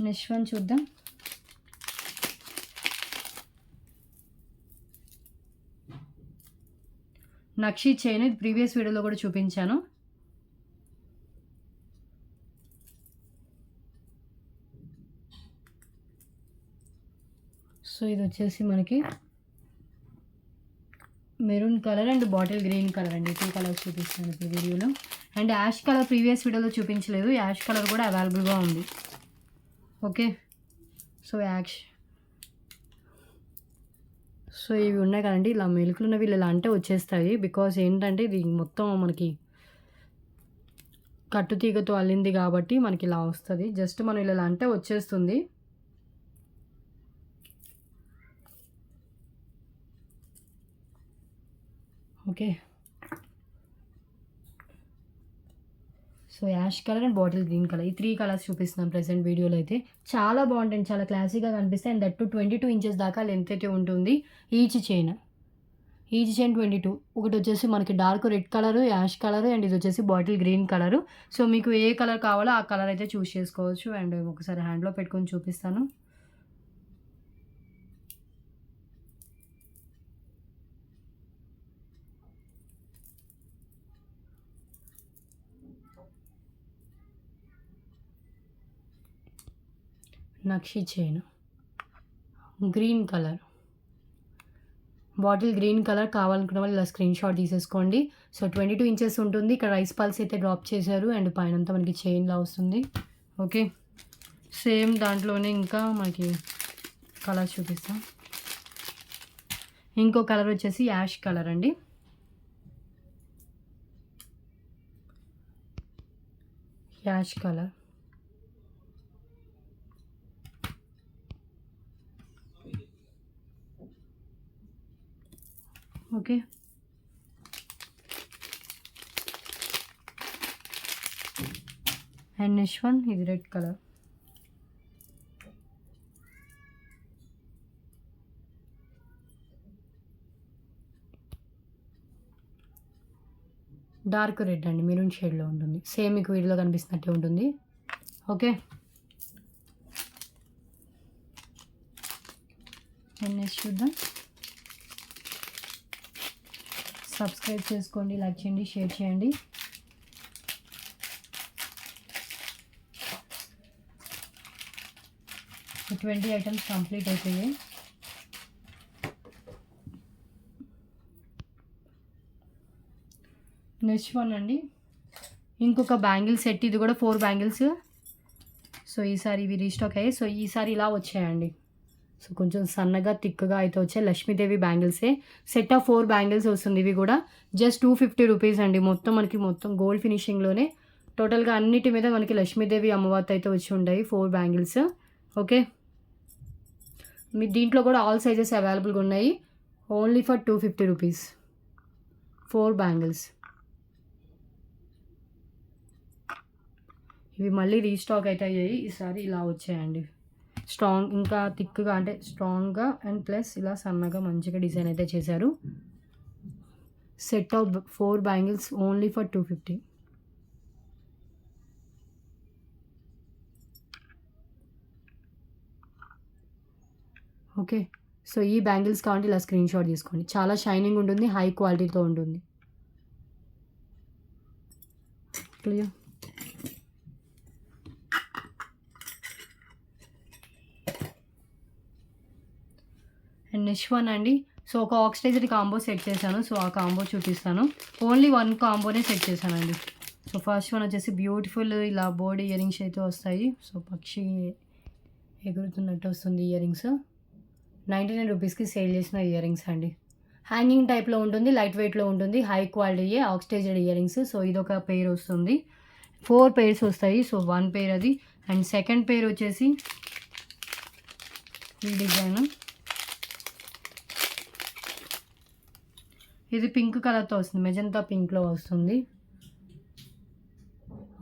నెక్స్ట్ వన్ చూద్దాం. నక్షి చైన్, ఇది ప్రీవియస్ వీడియోలో కూడా చూపించాను. సో ఇది వచ్చేసి మనకి maroon colour and bottle green colour అండి. 2 కలర్స్ చూపిస్తాను ఇప్పుడు వీడియోలో. అండ్ యాష్ కలర్ ప్రీవియస్ వీడియోలో చూపించలేదు, యాష్ కలర్ కూడా అవైలబుల్గా ఉంది. ఓకే, సో సో ఇవి ఉన్నాయి కదండి, ఇలా మెలుకులు ఉన్నవి ఇలా అంటే వచ్చేస్తాయి. బికాజ్ ఏంటంటే ఇది మొత్తం మనకి కట్టుతీగతో అల్లింది కాబట్టి మనకి ఇలా వస్తుంది. జస్ట్ మనం ఇలా అంటే వచ్చేస్తుంది. Okay, so ash colour and bottle green colour, ఈ 3 కలర్స్ చూపిస్తున్నాం ప్రెసెంట్ వీడియోలో. అయితే చాలా బాగుంటుంది, చాలా క్లాసీగా కనిపిస్తాయి. అండ్ దట్ 22 ఇంచెస్ దాకా లెంత్ అయితే ఉంటుంది ఈచ్ చైన్ 22. ఒకటి వచ్చేసి మనకి dark red colour, ash colour, and ఇది వచ్చేసి బాటిల్ గ్రీన్ కలరు. సో మీకు ఏ కలర్ కావాలో ఆ కలర్ అయితే చూస్ చేసుకోవచ్చు. అండ్ ఒకసారి హ్యాండ్లో పెట్టుకొని చూపిస్తాను. నక్షి chain green colour, bottle green colour కావాలనుకున్న వాళ్ళు ఇలా స్క్రీన్ షాట్ తీసేసుకోండి. సో 22 ఇంచెస్ ఉంటుంది. ఇక్కడ రైస్ పల్స్ అయితే డ్రాప్ చేశారు అండ్ పైన అంతా మనకి చైన్లా వస్తుంది. ఓకే, సేమ్ దాంట్లోనే ఇంకా మనకి కలర్ చూపిస్తాం. ఇంకో కలర్ వచ్చేసి యాష్ కలర్ అండి. Ash colour, okay, and next one ఇది రెడ్ కలర్. డార్క్ రెడ్ అండి, మెరూన్ షేడ్లో ఉంటుంది. సేమ్ మీకు వీడియోలో కనిపిస్తున్నట్టే ఉంటుంది. ఓకే, అండ్ నెక్స్ట్ చూద్దాం. సబ్స్క్రైబ్ చేసుకోండి, లైక్ చేయండి, షేర్ చేయండి. సో 20 ఐటమ్స్ కంప్లీట్ అయిపోయాయి. నెక్స్ట్ వన్ అండి, ఇంకొక బ్యాంగిల్ సెట్. ఇది కూడా 4 బ్యాంగిల్స్. సో ఈసారి ఇవి రీస్టాక్ అయ్యాయి. సో ఈసారి ఇలా వచ్చాయండి. సో కొంచెం సన్నగా థిక్గా అయితే వచ్చాయి. లక్ష్మీదేవి బ్యాంగిల్సే, సెట్ ఆఫ్ 4 బ్యాంగిల్స్ వస్తుంది. ఇవి కూడా జస్ట్ ₹250 అండి. మొత్తం గోల్డ్ ఫినిషింగ్లోనే టోటల్గా అన్నిటి మీద మనకి లక్ష్మీదేవి అమ్మవారితో అయితే వచ్చి ఉంటాయి 4 బ్యాంగిల్స్. ఓకే, మీ దీంట్లో కూడా ఆల్ సైజెస్ అవైలబుల్గా ఉన్నాయి. Only for ₹250 4 bangles. ఇవి మళ్ళీ రీస్టాక్ అయితే అయ్యాయి. ఈసారి ఇలా వచ్చాయండి. స్ట్రాంగ్, ఇంకా థిక్గా అంటే స్ట్రాంగ్గా అండ్ ప్లస్ ఇలా సన్నగా మంచిగా డిజైన్ అయితే చేశారు. Set of 4 bangles only for 250. Okay. So ఈ బ్యాంగిల్స్ కావాలంటే ఇలా స్క్రీన్ షాట్ తీసుకోండి. చాలా షైనింగ్ ఉంటుంది, హై క్వాలిటీతో ఉంటుంది. క్లియర్. అండ్ నెక్స్ట్ వన్ అండి. సో ఒక ఆక్సిడైజ్డ్ కాంబో సెట్ చేశాను. సో ఆ కాంబో చూపిస్తాను. ఓన్లీ 1 కాంబోనే సెట్ చేశానండి. సో ఫస్ట్ వన్ వచ్చేసి బ్యూటిఫుల్ ఇలా బోర్డ్ ఇయర్ రింగ్స్ అయితే వస్తాయి. సో పక్షి ఎగురుతున్నట్టు వస్తుంది ఇయర్ రింగ్స్. 99 రూపీస్కి సేల్ చేసిన ఇయర్ రింగ్స్ అండి. హ్యాంగింగ్ టైప్లో ఉంటుంది, లైట్ వెయిట్లో ఉంటుంది, high quality oxidised earrings. So ఇదొక పెయిర్ వస్తుంది. 4 పెయిర్స్ వస్తాయి. సో 1 పెయిర్ అది. అండ్ సెకండ్ పెయిర్ వచ్చేసి ఈ డిజైన్. ఇది పింక్ కలర్తో వస్తుంది, మెజంతా పింక్లో వస్తుంది.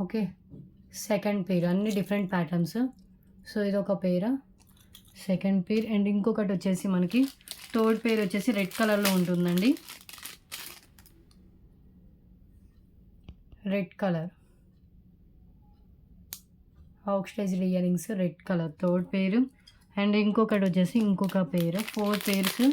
ఓకే. సెకండ్ పెయిర్ అన్ని డిఫరెంట్ ప్యాటర్న్స్. సో ఇదొక పెయిర్, సెకండ్ పెయిర్. అండ్ ఇంకొకటి వచ్చేసి మనకి థర్డ్ పెయిర్ వచ్చేసి రెడ్ కలర్లో ఉంటుందండి. Red colour oxidised earrings, red colour third pair. And ఇంకొకటి వచ్చేసి ఇంకొక pair. 4 pairs.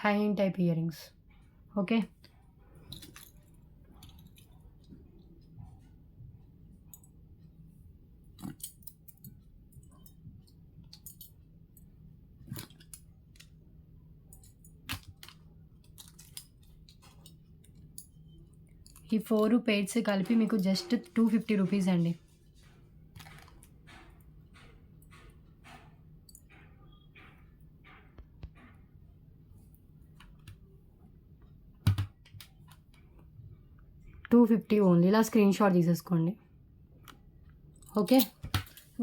Hanging type ear rings. Okay. ఈ 4 పెయిర్స్ కలిపి మీకు జస్ట్ 250 రూపీస్ అండి. $250 ఓన్లీ. ఇలా స్క్రీన్ షాట్ తీసేసుకోండి. ఓకే.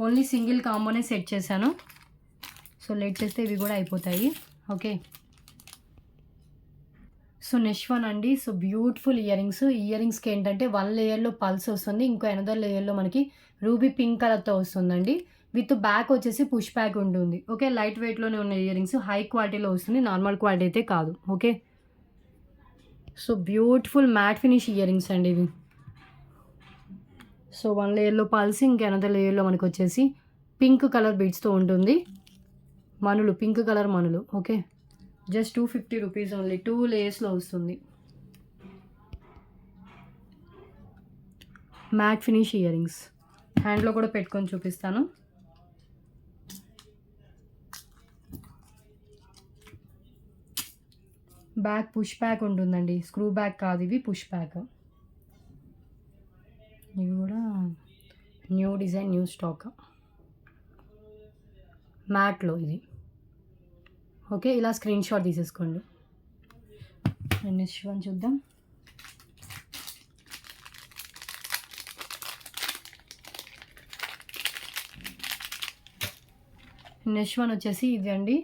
ఓన్లీ సింగిల్ కాంబోనే సెట్ చేశాను. సో లేట్ చేస్తే ఇవి కూడా అయిపోతాయి. ఓకే. సో నెక్స్ట్ వన్ అండి. So beautiful ear rings. Ear రింగ్స్కి ఏంటంటే 1 లేయర్లో పల్స్ వస్తుంది, ఇంకో అనదర్ లేయర్లో మనకి రూబీ పింక్ కలర్తో వస్తుందండి. విత్ బ్యాక్ వచ్చేసి పుష్ బ్యాక్ ఉంటుంది. ఓకే. లైట్ వెయిట్లోనే ఉన్న ఇయర్ రింగ్స్, హై క్వాలిటీలో వస్తుంది, నార్మల్ క్వాలిటీ అయితే కాదు. Okay. So beautiful mat finish ear rings అండి ఇవి. సో 1 లేయర్లో పల్స్, ఇంక అనదర్ లేయర్లో మనకు వచ్చేసి పింక్ కలర్ బీడ్స్తో ఉంటుంది. మనులు, పింక్ కలర్ మనులు. ఓకే. Just 250 rupees only. 2 లేయర్స్లో వస్తుంది. Matte finish ear rings. హ్యాండ్లో కూడా పెట్టుకొని చూపిస్తాను. బ్యాక్ పుష్ బ్యాక్ ఉంటుందండి, స్క్రూ బ్యాక్ కాదు ఇవి, పుష్ బ్యాక్. ఇవి కూడా న్యూ డిజైన్, న్యూ స్టాక్, మ్యాట్లో ఇది. ఓకే. ఇలా స్క్రీన్ షాట్ తీసేసుకోండి. నెక్స్ట్ వన్ చూద్దాం. నెక్స్ట్ వన్ వచ్చేసి ఇది అండి.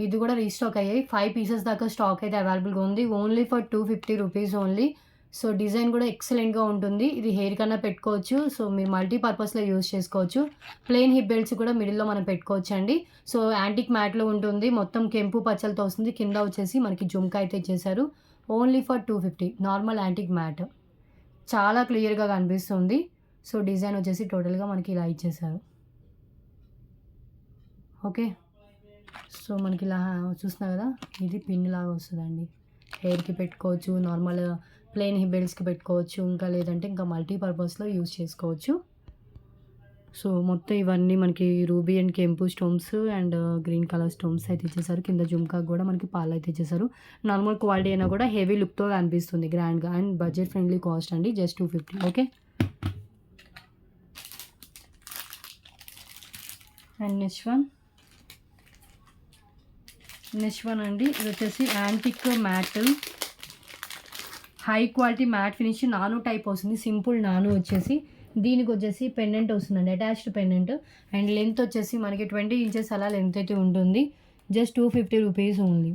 ఇది కూడా రీస్టాక్ అయ్యాయి. 5 పీసెస్ దాకా స్టాక్ అయితే అవైలబుల్గా ఉంది. Only for 250 rupees only. So design కూడా ఎక్సలెంట్గా ఉంటుంది. ఇది హెయిర్ కన్నా పెట్టుకోవచ్చు. సో మీరు మల్టీపర్పస్లో యూజ్ చేసుకోవచ్చు. ప్లెయిన్ హిప్ బెల్ట్స్ కూడా మిడిల్లో మనం పెట్టుకోవచ్చు అండి. సో యాంటిక్ మ్యాట్లో ఉంటుంది, మొత్తం కెంపు పచ్చలతో వస్తుంది. కింద వచ్చేసి మనకి జుమ్కా అయితే ఇచ్చేసారు. Only for 250. Normal antique mat, చాలా క్లియర్గా కనిపిస్తుంది. సో డిజైన్ వచ్చేసి టోటల్గా మనకి ఇలా ఇచ్చేసారు. ఓకే. సో మనకి ఇలా చూస్తున్నా కదా, ఇది పిన్ లాగా వస్తుందండి. హెయిర్కి పెట్టుకోవచ్చు, నార్మల్ ప్లెయిన్ హిప్ బెల్ట్స్కి పెట్టుకోవచ్చు, ఇంకా లేదంటే ఇంకా మల్టీపర్పస్లో యూజ్ చేసుకోవచ్చు. సో మొత్తం ఇవన్నీ మనకి రూబీ అండ్ కెంపు stones and green colour stones అయితే ఇచ్చేసారు. కింద జుమ్కా కూడా మనకి పాలు అయితే ఇచ్చేసారు. నార్మల్ క్వాలిటీ అయినా కూడా హెవీ లుక్తో అనిపిస్తుంది, గ్రాండ్గా. అండ్ బడ్జెట్ ఫ్రెండ్లీ కాస్ట్ అండి, just 250. Okay. And next one అండి. ఇది వచ్చేసి antique mat, high quality matte finish, నాను టైప్ వస్తుంది. సింపుల్ నాను వచ్చేసి దీనికి వచ్చేసి పెండెంట్ వస్తుందండి, అటాచ్డ్ పెండెంట్. అండ్ లెంత్ వచ్చేసి మనకి 20 ఇంచెస్ అలా లెంత్ అయితే ఉంటుంది. Just 250 rupees only.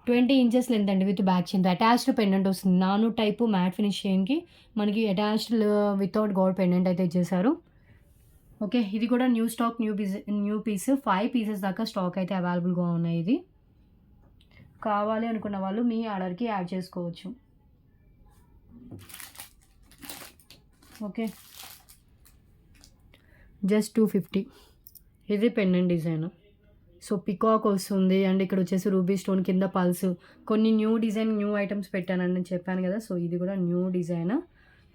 20 inches length అండి విత్ బ్యాక్ చైన్తో అటాచ్డ్ పెండెంట్ వస్తుంది. నాను టైపు మ్యాట్ ఫినిష్ చైన్కి మనకి అటాచ్డ్ వితౌట్ గోల్డ్ పెండెంట్ అయితే ఇచ్చేసారు. ఓకే, ఇది కూడా new stock, new piece. 5 pieces దాకా స్టాక్ అయితే అవైలబుల్గా ఉన్నాయి. ఇది కావాలి అనుకున్న వాళ్ళు మీ ఆర్డర్కి యాడ్ చేసుకోవచ్చు. Okay, just 250. ఇది పెండెంట్ డిజైన్. సో పికాక్ వస్తుంది అండ్ ఇక్కడ వచ్చేసి రూబీ స్టోన్ కింద పల్స్. కొన్ని న్యూ డిజైన్, న్యూ ఐటమ్స్ పెట్టానని నేను చెప్పాను కదా. సో ఇది కూడా న్యూ డిజైన్.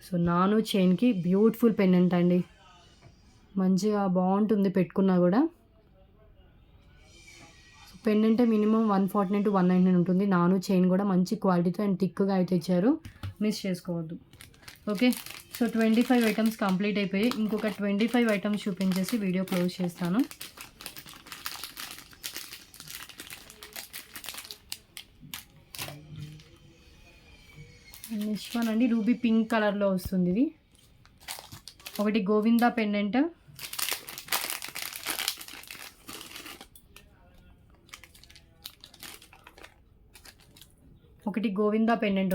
సో నాను చైన్కి బ్యూటిఫుల్ పెండెంట్ అండి, మంచిగా బాగుంటుంది పెట్టుకున్నా కూడా. సో పెండెంట్ మినిమం 149 to 199 ఉంటుంది. నాను చైన్ కూడా మంచి క్వాలిటీతో అండ్ థిక్గా అయితే ఇచ్చారు, మిస్ చేసుకోవద్దు. ఓకే, సో 25 ఐటమ్స్ కంప్లీట్ అయిపోయి ఇంకొక 25 ఐటమ్స్ చూపించేసి వీడియో క్లోజ్ చేస్తాను. నెక్స్ట్ వన్ అండి, రూబీ పింక్ కలర్లో వస్తుంది. ఇది ఒకటి గోవిందా పెండెంట్,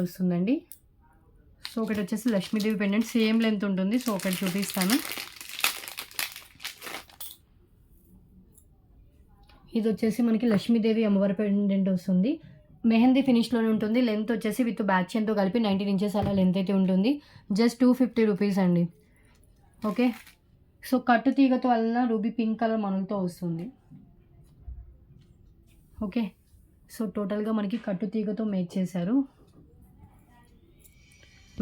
వస్తుందండి. సో ఒకటి వచ్చేసి లక్ష్మీదేవి పెండెంట్, సేమ్ లెంత్ ఉంటుంది. సో ఒకటి చూపిస్తాను. ఇది వచ్చేసి మనకి లక్ష్మీదేవి అమ్మవారి పెండెంట్ వస్తుంది. మెహందీ ఫినిష్లోనే ఉంటుంది. లెంత్ వచ్చేసి విత్ బ్యాక్ చైన్తో కలిపి 19 ఇంచెస్ అలా లెంత్ అయితే ఉంటుంది. జస్ట్ 250 రూపీస్ అండి. ఓకే, సో కట్టు తీగతో వలన రూబీ పింక్ కలర్ మనులతో వస్తుంది. ఓకే, సో టోటల్గా మనకి కట్టు తీగతో మేక్ చేశారు.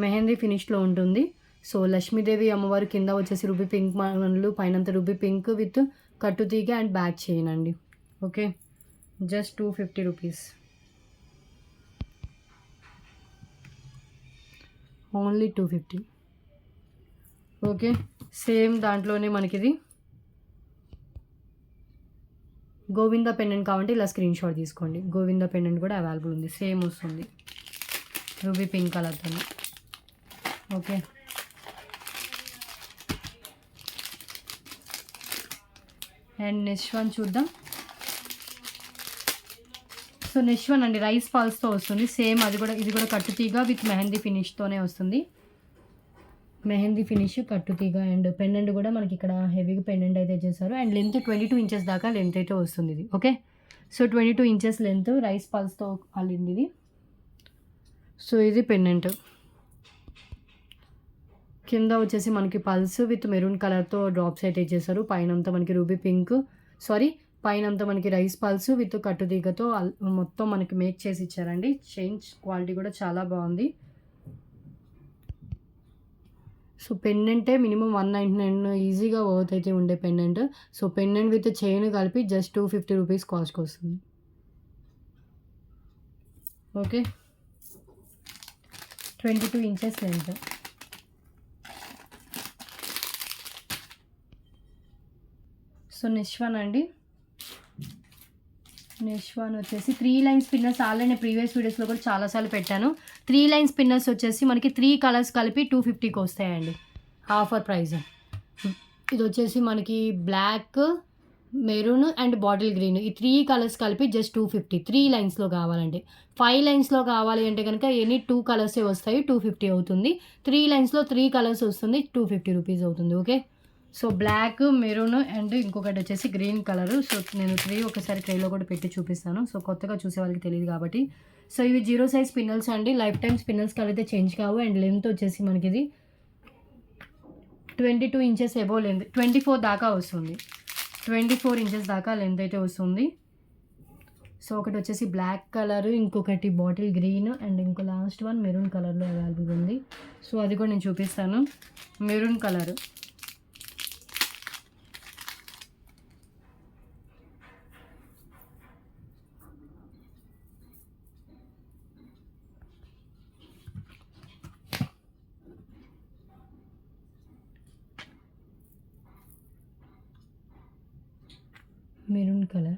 మెహందీ ఫినిష్లో ఉంటుంది. సో లక్ష్మీదేవి అమ్మవారి కింద వచ్చేసి రూబీ పింక్ మనులు, పైనంత రూబీ పింక్ విత్ కట్టు తీగ అండ్ బ్యాక్ చైన్ అండి. Okay, just 250 rupees only. 250. Okay, same దాంట్లోనే మనకి ఇది గోవిందా పెండెంట్ కావాలంటే ఇలా స్క్రీన్ షాట్ తీసుకోండి. గోవిందా పెండెంట్ కూడా అవైలబుల్ ఉంది, సేమ్ వస్తుంది రూబీ పింక్ కలర్తో. ఓకే, అండ్ నెక్స్ట్ వన్ చూద్దాం. సో నెక్స్ట్ వన్ అండి, రైస్ పాల్స్తో వస్తుంది. సేమ్ అది కూడా, ఇది కూడా కట్టుతీగ విత్ మెహందీ ఫినిష్తోనే వస్తుంది. మెహందీ ఫినిష్, కట్టుతీగ అండ్ పెండెంట్ కూడా మనకి ఇక్కడ హెవీగా పెండెంట్ అయితే చేశారు. అండ్ లెంత్ 22 ఇంచెస్ దాకా లెంత్ అయితే వస్తుంది ఇది. Okay, so 22 inches length rice పాల్స్తో అల్లింది ఇది. సో ఇది పెండెంట్. కింద వచ్చేసి మనకి పల్స్ విత్ మెరూన్ కలర్తో డ్రాప్స్ అయితే చేశారు. పైన అంతా మనకి రూబీ పింక్, పైన అంతా మనకి రైస్ పల్స్ విత్ కట్టుతీగతో మొత్తం మనకి మేక్ చేసి ఇచ్చారండి. చైన్ క్వాలిటీ కూడా చాలా బాగుంది. సో పెండెంటే మినిమం 199 ఈజీగా వర్త్ అయితే ఉండే pendant. So pendant with chain కలిపి జస్ట్ 250 రూపీస్ కాస్ట్కి వస్తుంది. Okay, 22 inches length. So next one అండి, నెక్స్ట్ వన్ వచ్చేసి 3 లైన్ స్పిన్నర్స్. ఆల్రెడీ ప్రీవియస్ వీడియోస్లో కూడా చాలాసార్లు పెట్టాను. 3 లైన్ స్పిన్నర్స్ వచ్చేసి మనకి 3 కలర్స్ కలిపి 250కి వస్తాయండి, ఆఫర్ ప్రైస్. ఇది వచ్చేసి మనకి black, maroon and bottle green, ఈ 3 కలర్స్ కలిపి జస్ట్ 250. 3 లైన్స్లో కావాలంటే. 5 లైన్స్లో కావాలి అంటే కనుక ఎనీ 2 కలర్సే వస్తాయి, 250 అవుతుంది. 3 లైన్స్లో 3 కలర్స్ వస్తుంది, 250 రూపీస్ అవుతుంది. Okay, so black, maroon and ఇంకొకటి వచ్చేసి గ్రీన్ కలరు. సో నేను 3 ఒకసారి ట్రైలో కూడా పెట్టి చూపిస్తాను. సో కొత్తగా చూసే వాళ్ళకి తెలియదు కాబట్టి. సో ఇవి 0 సైజ్ స్పిన్నల్స్ అండి, లైఫ్ టైమ్ స్పిన్నల్స్ అయితే చేంజ్ కావు. అండ్ లెంత్ వచ్చేసి మనకి ఇది 22 ఇంచెస్ ఎబో లెంత్, 24 దాకా వస్తుంది. 24 ఇంచెస్ దాకా లెంత్ అయితే వస్తుంది. సో ఒకటి వచ్చేసి బ్లాక్ కలర్, ఇంకొకటి బాటిల్ గ్రీన్ అండ్ ఇంకో లాస్ట్ వన్ మెరూన్ కలర్లో అవైలబుల్ ఉంది. సో అది కూడా నేను చూపిస్తాను. Maroon colour, maroon colour.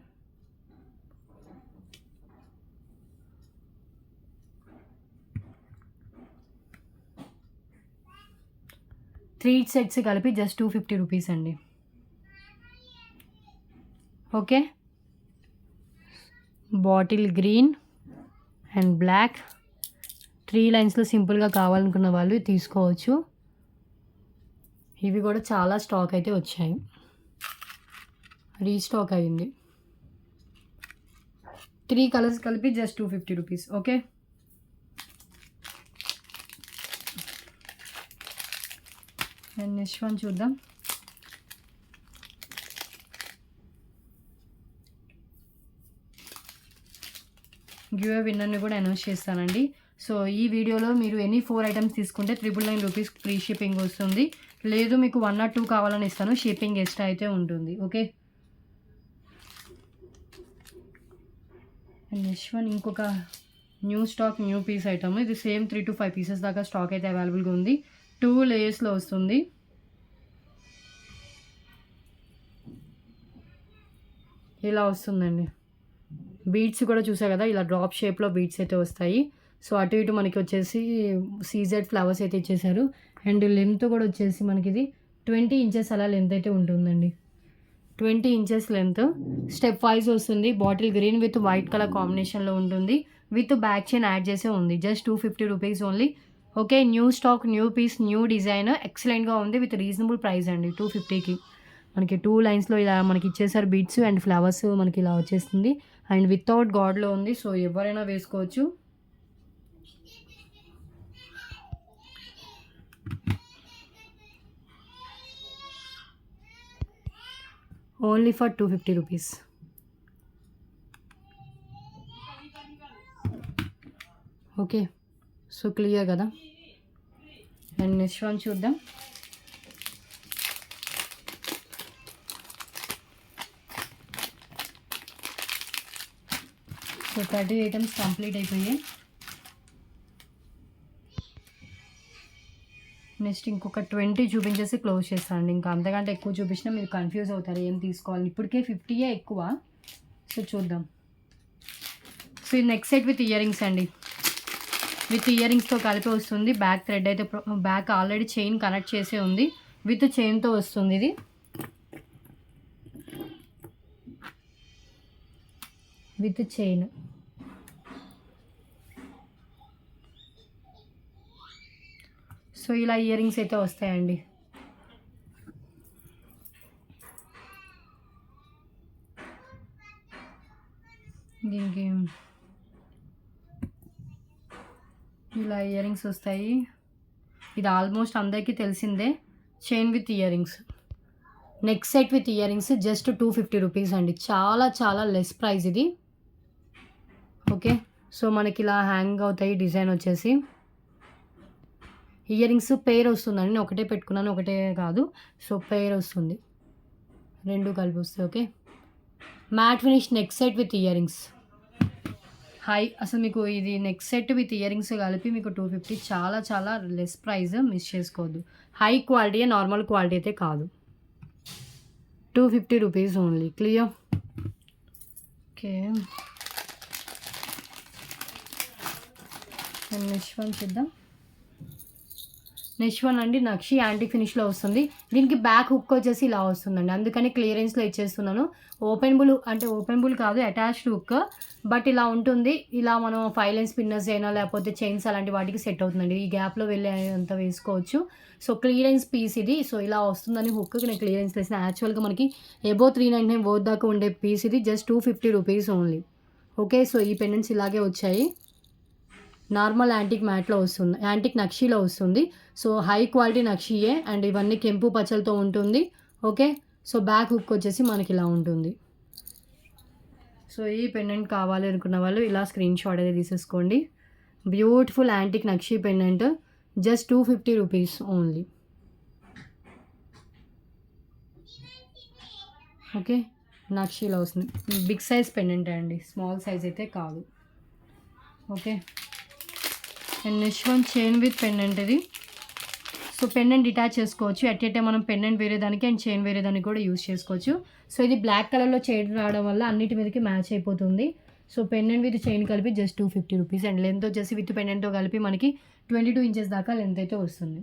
Three sets కలిపి జస్ట్ 250 రూపీస్ అండి. Okay, bottle green, and black 3 లైన్స్లో సింపుల్గా కావాలనుకున్న వాళ్ళు తీసుకోవచ్చు. ఇవి కూడా చాలా స్టాక్ అయితే వచ్చాయి, రీస్టాక్ అయింది. 3 కలర్స్ కలిపి just 250 rupees. Okay, and next one చూద్దాం. గివ్ విన్నర్ని కూడా అనౌన్స్ చేస్తానండి. సో ఈ వీడియోలో మీరు ఎనీ 4 ఐటమ్స్ తీసుకుంటే 999 రూపీస్ ఫ్రీ షిప్పింగ్ వస్తుంది. లేదు మీకు 1 or 2 కావాలని ఇస్తాను, షిప్పింగ్ ఎక్స్ట్రా అయితే ఉంటుంది. ఓకే, అండ్ నెక్స్ట్ వన్ ఇంకొక new stock, new piece item. ఇది సేమ్ 3 to 5 పీసెస్ దాకా స్టాక్ అయితే అవైలబుల్గా ఉంది. 2 లేయర్స్లో వస్తుంది. ఇలా వస్తుందండి. బీడ్స్ కూడా చూసా కదా, ఇలా డ్రాప్ షేప్లో బీడ్స్ అయితే వస్తాయి. సో అటు ఇటు మనకి వచ్చేసి సీజెడ్ ఫ్లవర్స్ అయితే ఇచ్చేసారు. అండ్ లెంత్ కూడా వచ్చేసి మనకి ఇది 20 ఇంచెస్ అలా లెంత్ అయితే ఉంటుందండి. 20 ఇంచెస్ లెంత్, స్టెప్ వైజ్ వస్తుంది. Bottle green with white colour కాంబినేషన్లో ఉంటుంది. విత్ బ్యాక్ చైన్ యాడ్ చేసే ఉంది. Just 250 rupees only. Okay, new stock, new piece, new design, ఎక్సలెంట్గా ఉంది విత్ రీజనబుల్ ప్రైస్ అండి. 250కి మనకి 2 లైన్స్లో ఇలా మనకి ఇచ్చేసారు బీడ్స్ అండ్ ఫ్లవర్స్ మనకి ఇలా వచ్చేస్తుంది. అండ్ వితౌట్ గాడ్లో ఉంది. సో ఎవరైనా వేసుకోవచ్చు. Only for 250 rupees. Okay, so clear కదా. అండ్ నెక్స్ట్ వన్ చూద్దాం. సో 30 ఐటమ్స్ కంప్లీట్ అయిపోయాయి. నెక్స్ట్ ఇంకొక 20 చూపించేసి క్లోజ్ చేస్తానండి. ఇంకా అంతకంటే ఎక్కువ చూపించినా మీరు కన్ఫ్యూజ్ అవుతారు ఏం తీసుకోవాలి. ఇప్పటికే 50 ఎక్కువ. సో చూద్దాం. సో ఇది next set with year rings అండి. విత్ ఇయర్ రింగ్స్తో కలిపి వస్తుంది. బ్యాక్ థ్రెడ్ అయితే బ్యాక్ ఆల్రెడీ చైన్ కనెక్ట్ చేసే ఉంది. విత్ చైన్తో వస్తుంది ఇది. With chain. సో ఇలా ఇయర్ రింగ్స్ అయితే వస్తాయండి. దీనికి ఇలా ఇయర్ రింగ్స్ వస్తాయి. ఇది ఆల్మోస్ట్ అందరికీ తెలిసిందే. Chain with ear rings, next set with ear rings just 250 rupees అండి. చాలా చాలా లెస్ ప్రైస్ ఇది. ఓకే, సో మనకి ఇలా హ్యాంగ్ అవుతాయి. డిజైన్ వచ్చేసి ఇయర్ రింగ్స్ పెయిర్ వస్తుందండి. నేను ఒకటే పెట్టుకున్నాను, ఒకటే కాదు. సో పెయిర్ వస్తుంది, 2 కలిపి వస్తాయి. Okay, matte finish next set with earrings. అసలు మీకు ఇది next set with earrings కలిపి మీకు 250. చాలా చాలా లెస్ ప్రైస్, మిస్ చేసుకోవద్దు. హై క్వాలిటీ, నార్మల్ క్వాలిటీ అయితే కాదు. 250 rupees only. Clear. Okay, next one చూద్దాం. నెక్స్ట్ వన్ అండి నక్షి యాంటిక్ ఫినిష్లో వస్తుంది. దీనికి బ్యాక్ హుక్ వచ్చేసి ఇలా వస్తుందండి, అందుకని క్లియరెన్స్లో ఇచ్చేస్తున్నాను. ఓపెనబుల్ కాదు, అటాచ్డ్ హుక్. బట్ ఇలా ఉంటుంది. ఇలా మనం 5 లైన్ స్పిన్నర్స్ అయినా లేకపోతే చైన్స్ అలాంటి వాటికి సెట్ అవుతుందండి. ఈ గ్యాప్లో వెళ్ళే అంత వేసుకోవచ్చు. సో క్లియరెన్స్ పీస్ ఇది. సో ఇలా వస్తుందని హుక్ నేను క్లియరెన్స్ వేసిన. యాక్చువల్గా మనకి ఎబో 399 వర్త్ దాకా ఉండే పీస్ ఇది. Just 250 rupees only. Okay, so ఈ పెండెంట్స్ ఇలాగే వచ్చాయి. నార్మల్ యాంటిక్ మ్యాట్లో వస్తుంది, యాంటిక్ నక్షీలో వస్తుంది. సో హై క్వాలిటీ నక్షీయే. అండ్ ఇవన్నీ కెంపు పచ్చలతో ఉంటుంది. ఓకే, సో బ్యాక్ హుక్ వచ్చేసి మనకి ఇలా ఉంటుంది. సో ఈ పెండెంట్ కావాలి అనుకున్న వాళ్ళు ఇలా స్క్రీన్ షాట్ అయితే తీసేసుకోండి. బ్యూటిఫుల్ యాంటిక్ నక్షీ pendant just 250 rupees only. Okay, నక్షీలో వస్తుంది. బిగ్ సైజ్ పెండెంట్ అండి, స్మాల్ సైజ్ అయితే కాదు. Okay, and next one chain with pendant ఇది. సో పెండెంట్ డిటాచ్ చేసుకోవచ్చు. ఎట్ ఏ టైం మనం పెండెంట్ వేరే దానికి అండ్ చైన్ వేరే దానికి కూడా యూస్ చేసుకోవచ్చు. సో ఇది బ్లాక్ కలర్లో చైన్ రావడం వల్ల అన్నిటి మీదకి మ్యాచ్ అయిపోతుంది. సో పెండెంట్ విత్ చైన్ కలిపి జస్ట్ 250 రూపీస్. అండ్ లెంత్ వచ్చేసి విత్ పెండెంట్తో కలిపి మనకి 22 ఇంచెస్ దాకా లెంత్ అయితే వస్తుంది.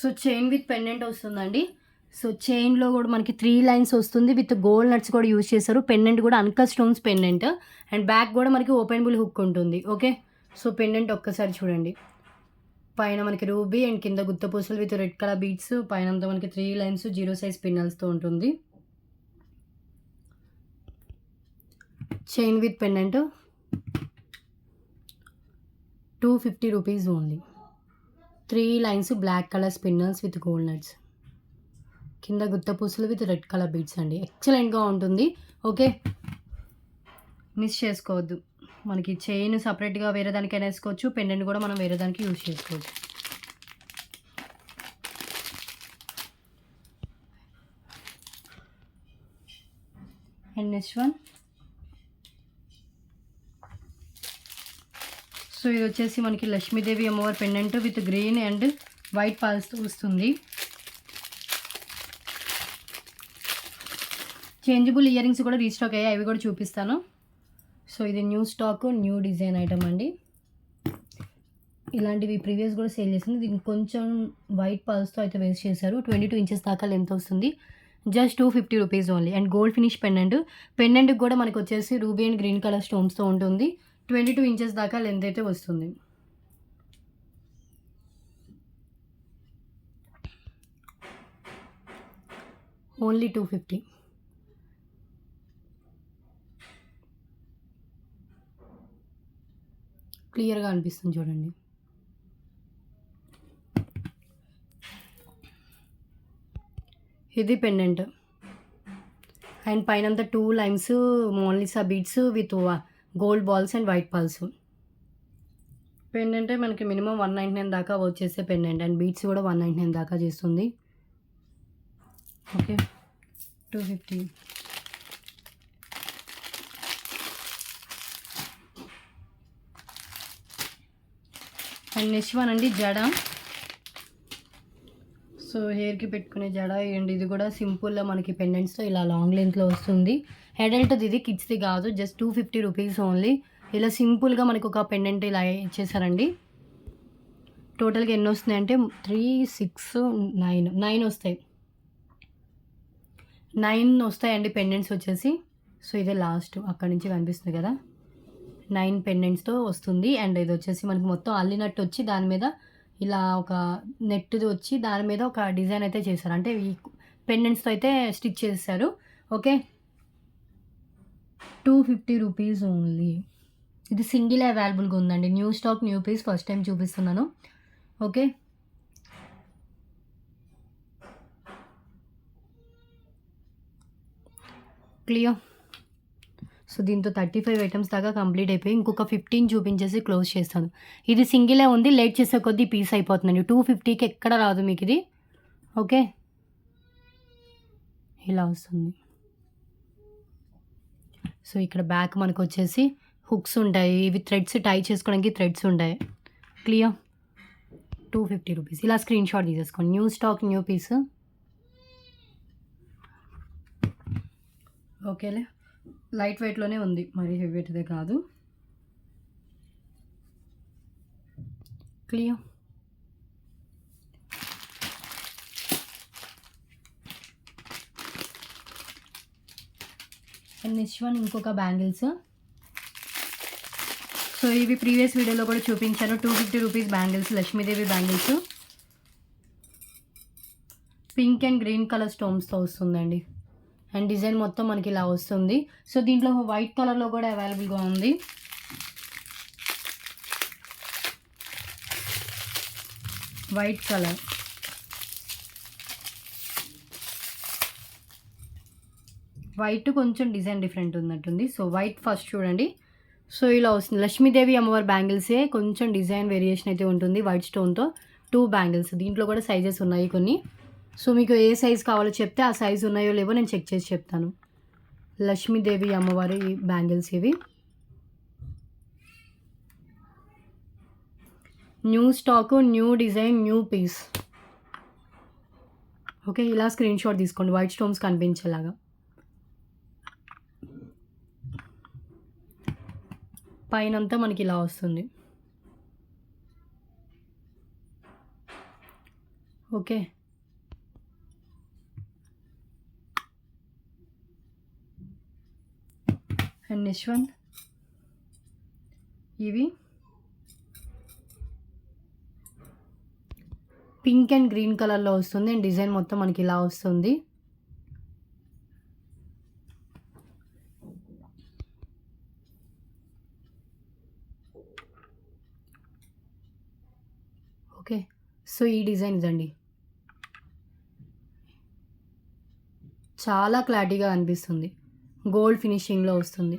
సో చైన్ విత్ పెండెంట్ వస్తుందండి. సో చైన్లో కూడా మనకి 3 లైన్స్ వస్తుంది. విత్ గోల్డ్ నట్స్ కూడా యూజ్ చేశారు. పెండెంట్ కూడా uncut stones pendant. And back కూడా మనకి ఓపెనబుల్ హుక్ ఉంటుంది. ఓకే, సో పెండెంట్ ఒక్కసారి చూడండి. పైన మనకి రూబీ అండ్ కింద గుత్తపూసలు విత్ రెడ్ కలర్ బీడ్స్. పైన అంతా మనకి 3 లైన్స్ 0 సైజ్ పిన్నల్స్తో ఉంటుంది. Chain with pendant 250 rupees only. 3 lines black colour స్పిన్నల్స్ విత్ గోల్డ్ నట్స్. కింద గుత్తపూసలు విత్ రెడ్ కలర్ బీడ్స్ అండి. ఎక్సలెంట్గా ఉంటుంది. ఓకే, మిస్ చేసుకోవద్దు. మనకి చైన్ సపరేట్గా వేరే దానికైనా వేసుకోవచ్చు. పెండెంట్ కూడా మనం వేరే దానికి యూజ్ చేసుకోవచ్చు. అండ్ నెక్స్ట్ వన్, సో ఇది వచ్చేసి మనకి లక్ష్మీదేవి అమ్మవారి pendant with green and white పాల్స్తో వస్తుంది. చేంజబుల్ ఇయర్ రింగ్స్ కూడా రీస్టాక్ అయ్యాయి, అవి కూడా చూపిస్తాను. సో ఇది new stock, new design item అండి. ఇలాంటివి ప్రీవియస్ కూడా సేల్ చేసింది. దీనికి కొంచెం వైట్ పల్స్తో అయితే వేస్ట్ చేశారు. 22 ఇంచెస్ దాకా లెంత్ వస్తుంది. Just 250 rupees only. And gold finish pendant. పెండెంట్కి కూడా మనకు వచ్చేసి రూబీ అండ్ గ్రీన్ కలర్ స్టోన్స్తో ఉంటుంది. 22 ఇంచెస్ దాకా లెంత్ అయితే వస్తుంది. ఓన్లీ 250. క్లియర్గా అనిపిస్తుంది చూడండి. ఇది పెండెంట్ అండ్ పైనంతా 2 lines Mona Lisa beads with gold balls and white balls. పెండెంటే మనకి మినిమం 199 దాకా వచ్చేసే పెండెంట్. అండ్ బీడ్స్ కూడా 199 దాకా చేస్తుంది. ఓకే, 250. అండ్ నెక్స్ట్ వన్ అండి జడ. సో హెయిర్కి పెట్టుకునే జడ. అండ్ ఇది కూడా సింపుల్గా మనకి పెండెంట్స్తో ఇలా లాంగ్ లెంత్లో వస్తుంది. అడల్ట్ది ఇది, కిడ్స్ది కాదు. Just 250 rupees only. ఇలా సింపుల్గా మనకు ఒక పెండెంట్ ఇలా ఇచ్చేసారండి. టోటల్గా ఎన్ని వస్తున్నాయి అంటే 3, 6, 9 వస్తాయి. 9 వస్తాయండి పెండెంట్స్ వచ్చేసి. సో ఇదే లాస్ట్, అక్కడి నుంచి కనిపిస్తుంది కదా, 9 పెండెంట్స్తో వస్తుంది. అండ్ ఇది వచ్చేసి మనకి మొత్తం అల్లినట్టు వచ్చి దాని మీద ఇలా ఒక నెట్ది వచ్చి దాని మీద ఒక డిజైన్ అయితే చేశారు. అంటే ఈ పెండెంట్స్తో అయితే స్టిచ్ చేశారు. Okay, 250 rupees only. ఇది సింగిల్ అవైలబుల్గా ఉందండి. New stock, new piece, first time చూపిస్తున్నాను. Okay, clear. సో దీంతో 35 ఐటమ్స్ దాకా కంప్లీట్ అయిపోయి ఇంకొక 15 చూపించేసి క్లోజ్ చేస్తాను. ఇది సింగిలే ఉంది, లేట్ చేసే కొద్దీ పీస్ అయిపోతుందండి. 250కి ఎక్కడ రాదు మీకు ఇది. ఓకే, ఇలా వస్తుంది. సో ఇక్కడ బ్యాక్ మనకు వచ్చేసి హుక్స్ ఉంటాయి. ఇవి థ్రెడ్స్ టై చేసుకోవడానికి థ్రెడ్స్ ఉంటాయి. Clear, 250 rupees. ఇలా స్క్రీన్ షాట్ తీసేసుకోండి. New stock, new piece. ఓకేలే, లైట్ వెయిట్లోనే ఉంది, మరి హెవీ వెయిట్దే కాదు. క్లియర్. అండ్ నెక్స్ట్ వన్ ఇంకొక బ్యాంగిల్స్. సో ఇవి ప్రీవియస్ వీడియోలో కూడా చూపించాను. 250 rupees bangles, Lakshmidevi bangles. Pink and green colour స్టోన్స్తో వస్తుందండి. అండ్ డిజైన్ మొత్తం మనకి ఇలా వస్తుంది. సో దీంట్లో వైట్ కలర్లో కూడా అవైలబుల్గా ఉంది. వైట్ కలర్, వైట్ కొంచెం డిజైన్ డిఫరెంట్ ఉన్నట్టుంది. సో వైట్ ఫస్ట్ చూడండి. సో ఇలా వస్తుంది. లక్ష్మీదేవి అమ్మవారి బ్యాంగిల్సే, కొంచెం డిజైన్ వేరియేషన్ అయితే ఉంటుంది వైట్ స్టోన్తో. 2 బ్యాంగిల్స్. దీంట్లో కూడా సైజెస్ ఉన్నాయి కొన్ని. సో మీకు ఏ సైజ్ కావాలో చెప్తే ఆ సైజు ఉన్నాయో లేవో నేను చెక్ చేసి చెప్తాను. లక్ష్మీదేవి అమ్మవారి బ్యాంగిల్స్ ఇవి. New stock, new design, new piece. Okay, ఇలా స్క్రీన్ షాట్ తీసుకోండి వైట్ స్టోన్స్ కనిపించేలాగా. పైనంతా మనకి ఇలా వస్తుంది. ఓకే. అండ్ నెక్స్ట్ వన్ ఇవి పింక్ అండ్ గ్రీన్ కలర్లో వస్తుంది అండ్ డిజైన్ మొత్తం మనకి ఇలా వస్తుంది. ఓకే. సో ఈ డిజైన్ ఇదండి, చాలా క్లారిటీగా అనిపిస్తుంది, గోల్డ్ ఫినిషింగ్లో వస్తుంది.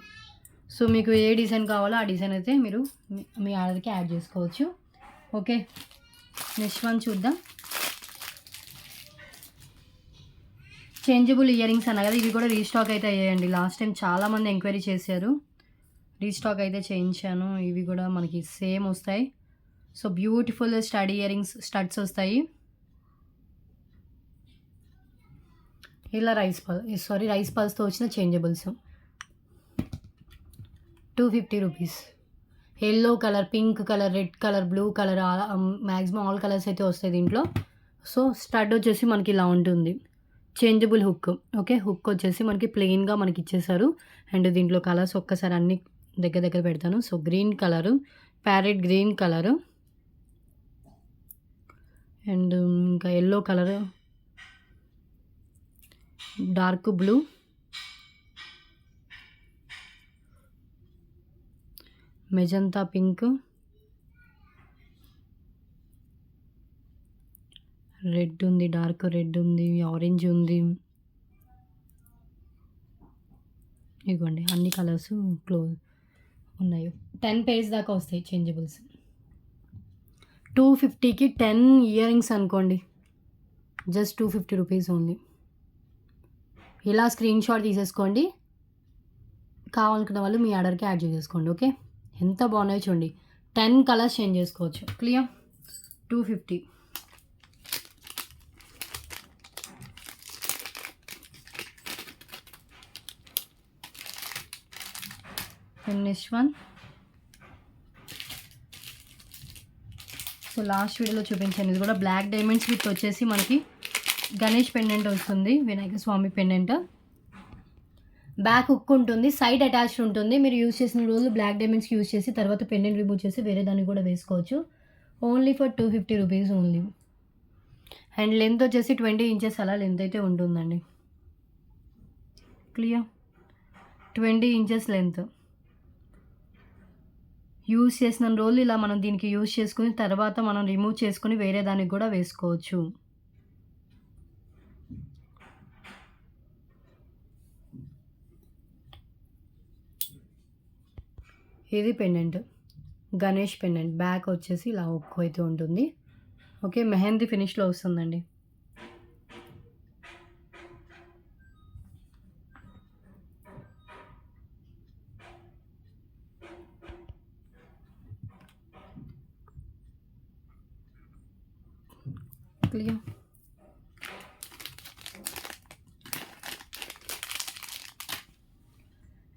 సో మీకు ఏ డిజైన్ కావాలో ఆ డిజైన్ అయితే మీరు మీ ఆర్డర్కి యాడ్ చేసుకోవచ్చు. ఓకే, నెక్స్ట్ వన్ చూద్దాం. చేంజబుల్ ఇయర్ రింగ్స్ అన్న కదా, ఇవి కూడా రీస్టాక్ అయితే అయ్యాయండి. లాస్ట్ టైం చాలామంది ఎంక్వైరీ చేశారు, రీస్టాక్ అయితే చేయించాను. ఇవి కూడా మనకి సేమ్ వస్తాయి. So beautiful stud ear rings, studs వస్తాయి. ఇలా రైస్ పల్స్తో వచ్చిన changeables 250 rupees. Yellow colour, pink colour, red colour, blue colour, maximum all colours అయితే వస్తాయి దీంట్లో. సో స్టడ్ వచ్చేసి మనకి ఇలా ఉంటుంది, చేంజబుల్ హుక్. ఓకే, హుక్ వచ్చేసి మనకి ప్లెయిన్గా మనకి ఇచ్చేసారు. అండ్ దీంట్లో కలర్స్ ఒక్కసారి అన్ని దగ్గర పెడతాను. So green colour, parrot green colour, and ఇంకా yellow colour, dark blue, magenta pink, red ఉంది, డార్క్ రెడ్ ఉంది, ఆరెంజ్ ఉంది. ఇదిగోండి అన్ని కలర్స్ క్లోజ్ ఉన్నాయి. 10 పేర్స్ దాకా వస్తాయి చేంజబుల్స్. 250కి 10 ఇయర్ రింగ్స్ అనుకోండి, జస్ట్ 250 రూపీస్ ఓన్లీ. ఇలా స్క్రీన్ షాట్ తీసేసుకోండి, కావాలనుకున్న వాళ్ళు మీ ఆర్డర్కి యాడ్ చేసేసుకోండి. ఓకే, ఎంత బాగున్నాయో చూడండి, 10 కలర్స్ చేంజ్ చేసుకోవచ్చు. Clear? 250. And next one, so last వీడియోలో చూపించాను, ఇది కూడా బ్లాక్ డైమండ్స్ విత్ వచ్చేసి మనకి గణేష్ పెండెంట్ వస్తుంది, వినాయక స్వామి పెండెంట్. బ్యాక్ హుక్ ఉంటుంది, సైడ్ అటాచ్డ్ ఉంటుంది. మీరు యూజ్ చేసిన రోజు బ్లాక్ డైమండ్స్కి యూజ్ చేసి తర్వాత పెండెంట్ రిమూవ్ చేసి వేరే దాన్ని కూడా వేసుకోవచ్చు. Only for 250 rupees only. And length వచ్చేసి 20 ఇంచెస్ అలా లెంత్ అయితే ఉంటుందండి. క్లియర్? 20 inches length. యూజ్ చేసిన రోజులు ఇలా మనం దీనికి యూజ్ చేసుకుని తర్వాత మనం రిమూవ్ చేసుకుని వేరే దానికి కూడా వేసుకోవచ్చు. ఇది పెండెంట్, గణేష్ పెండెంట్. బ్యాక్ వచ్చేసి ఇలా ఒక్కు అయితే ఉంటుంది. ఓకే, మెహందీ ఫినిష్లో వస్తుందండి. Clear?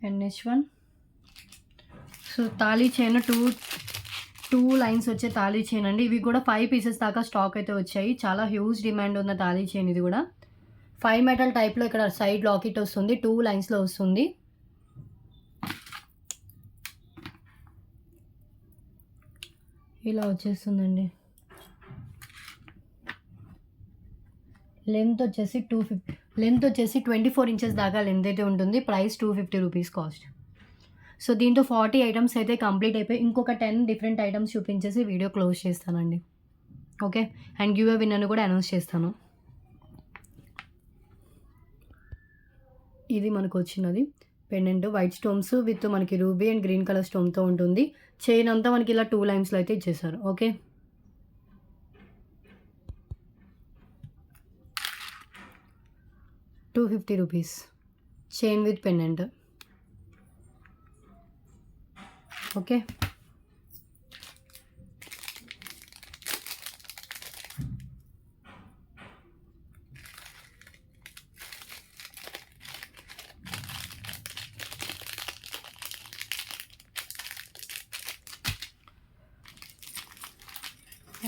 And next one, so thali chain, two lines వచ్చే తాళీ చైన్ అండి. ఇవి కూడా 5 పీసెస్ దాకా స్టాక్ అయితే వచ్చాయి. చాలా హ్యూజ్ డిమాండ్ ఉన్న తాళీ చైన్ ఇది కూడా. 5 మెటల్ టైప్లో ఇక్కడ సైడ్ లాకెట్ వస్తుంది, 2 లైన్స్లో వస్తుంది. ఇలా వచ్చేస్తుందండి. లెంత్ వచ్చేసి 24 ఇంచెస్ దాకా లెంత్ అయితే ఉంటుంది. Price 250 rupees cost. సో దీంతో 40 ఐటమ్స్ అయితే కంప్లీట్ అయిపోయి, ఇంకొక 10 డిఫరెంట్ ఐటమ్స్ చూపించేసి వీడియో క్లోజ్ చేస్తానండి. ఓకే, అండ్ గివ్ అవే విన్నర్ని కూడా అనౌన్స్ చేస్తాను. ఇది మనకు వచ్చినది పెండెంట్, వైట్ స్టోన్స్ విత్ మనకి రూబీ అండ్ గ్రీన్ కలర్ స్టోన్తో ఉంటుంది. చైన్ అంతా మనకి ఇలా 2 లైన్స్లో అయితే ఇచ్చేసారు. Okay, ₹250 chain with pendant. Okay,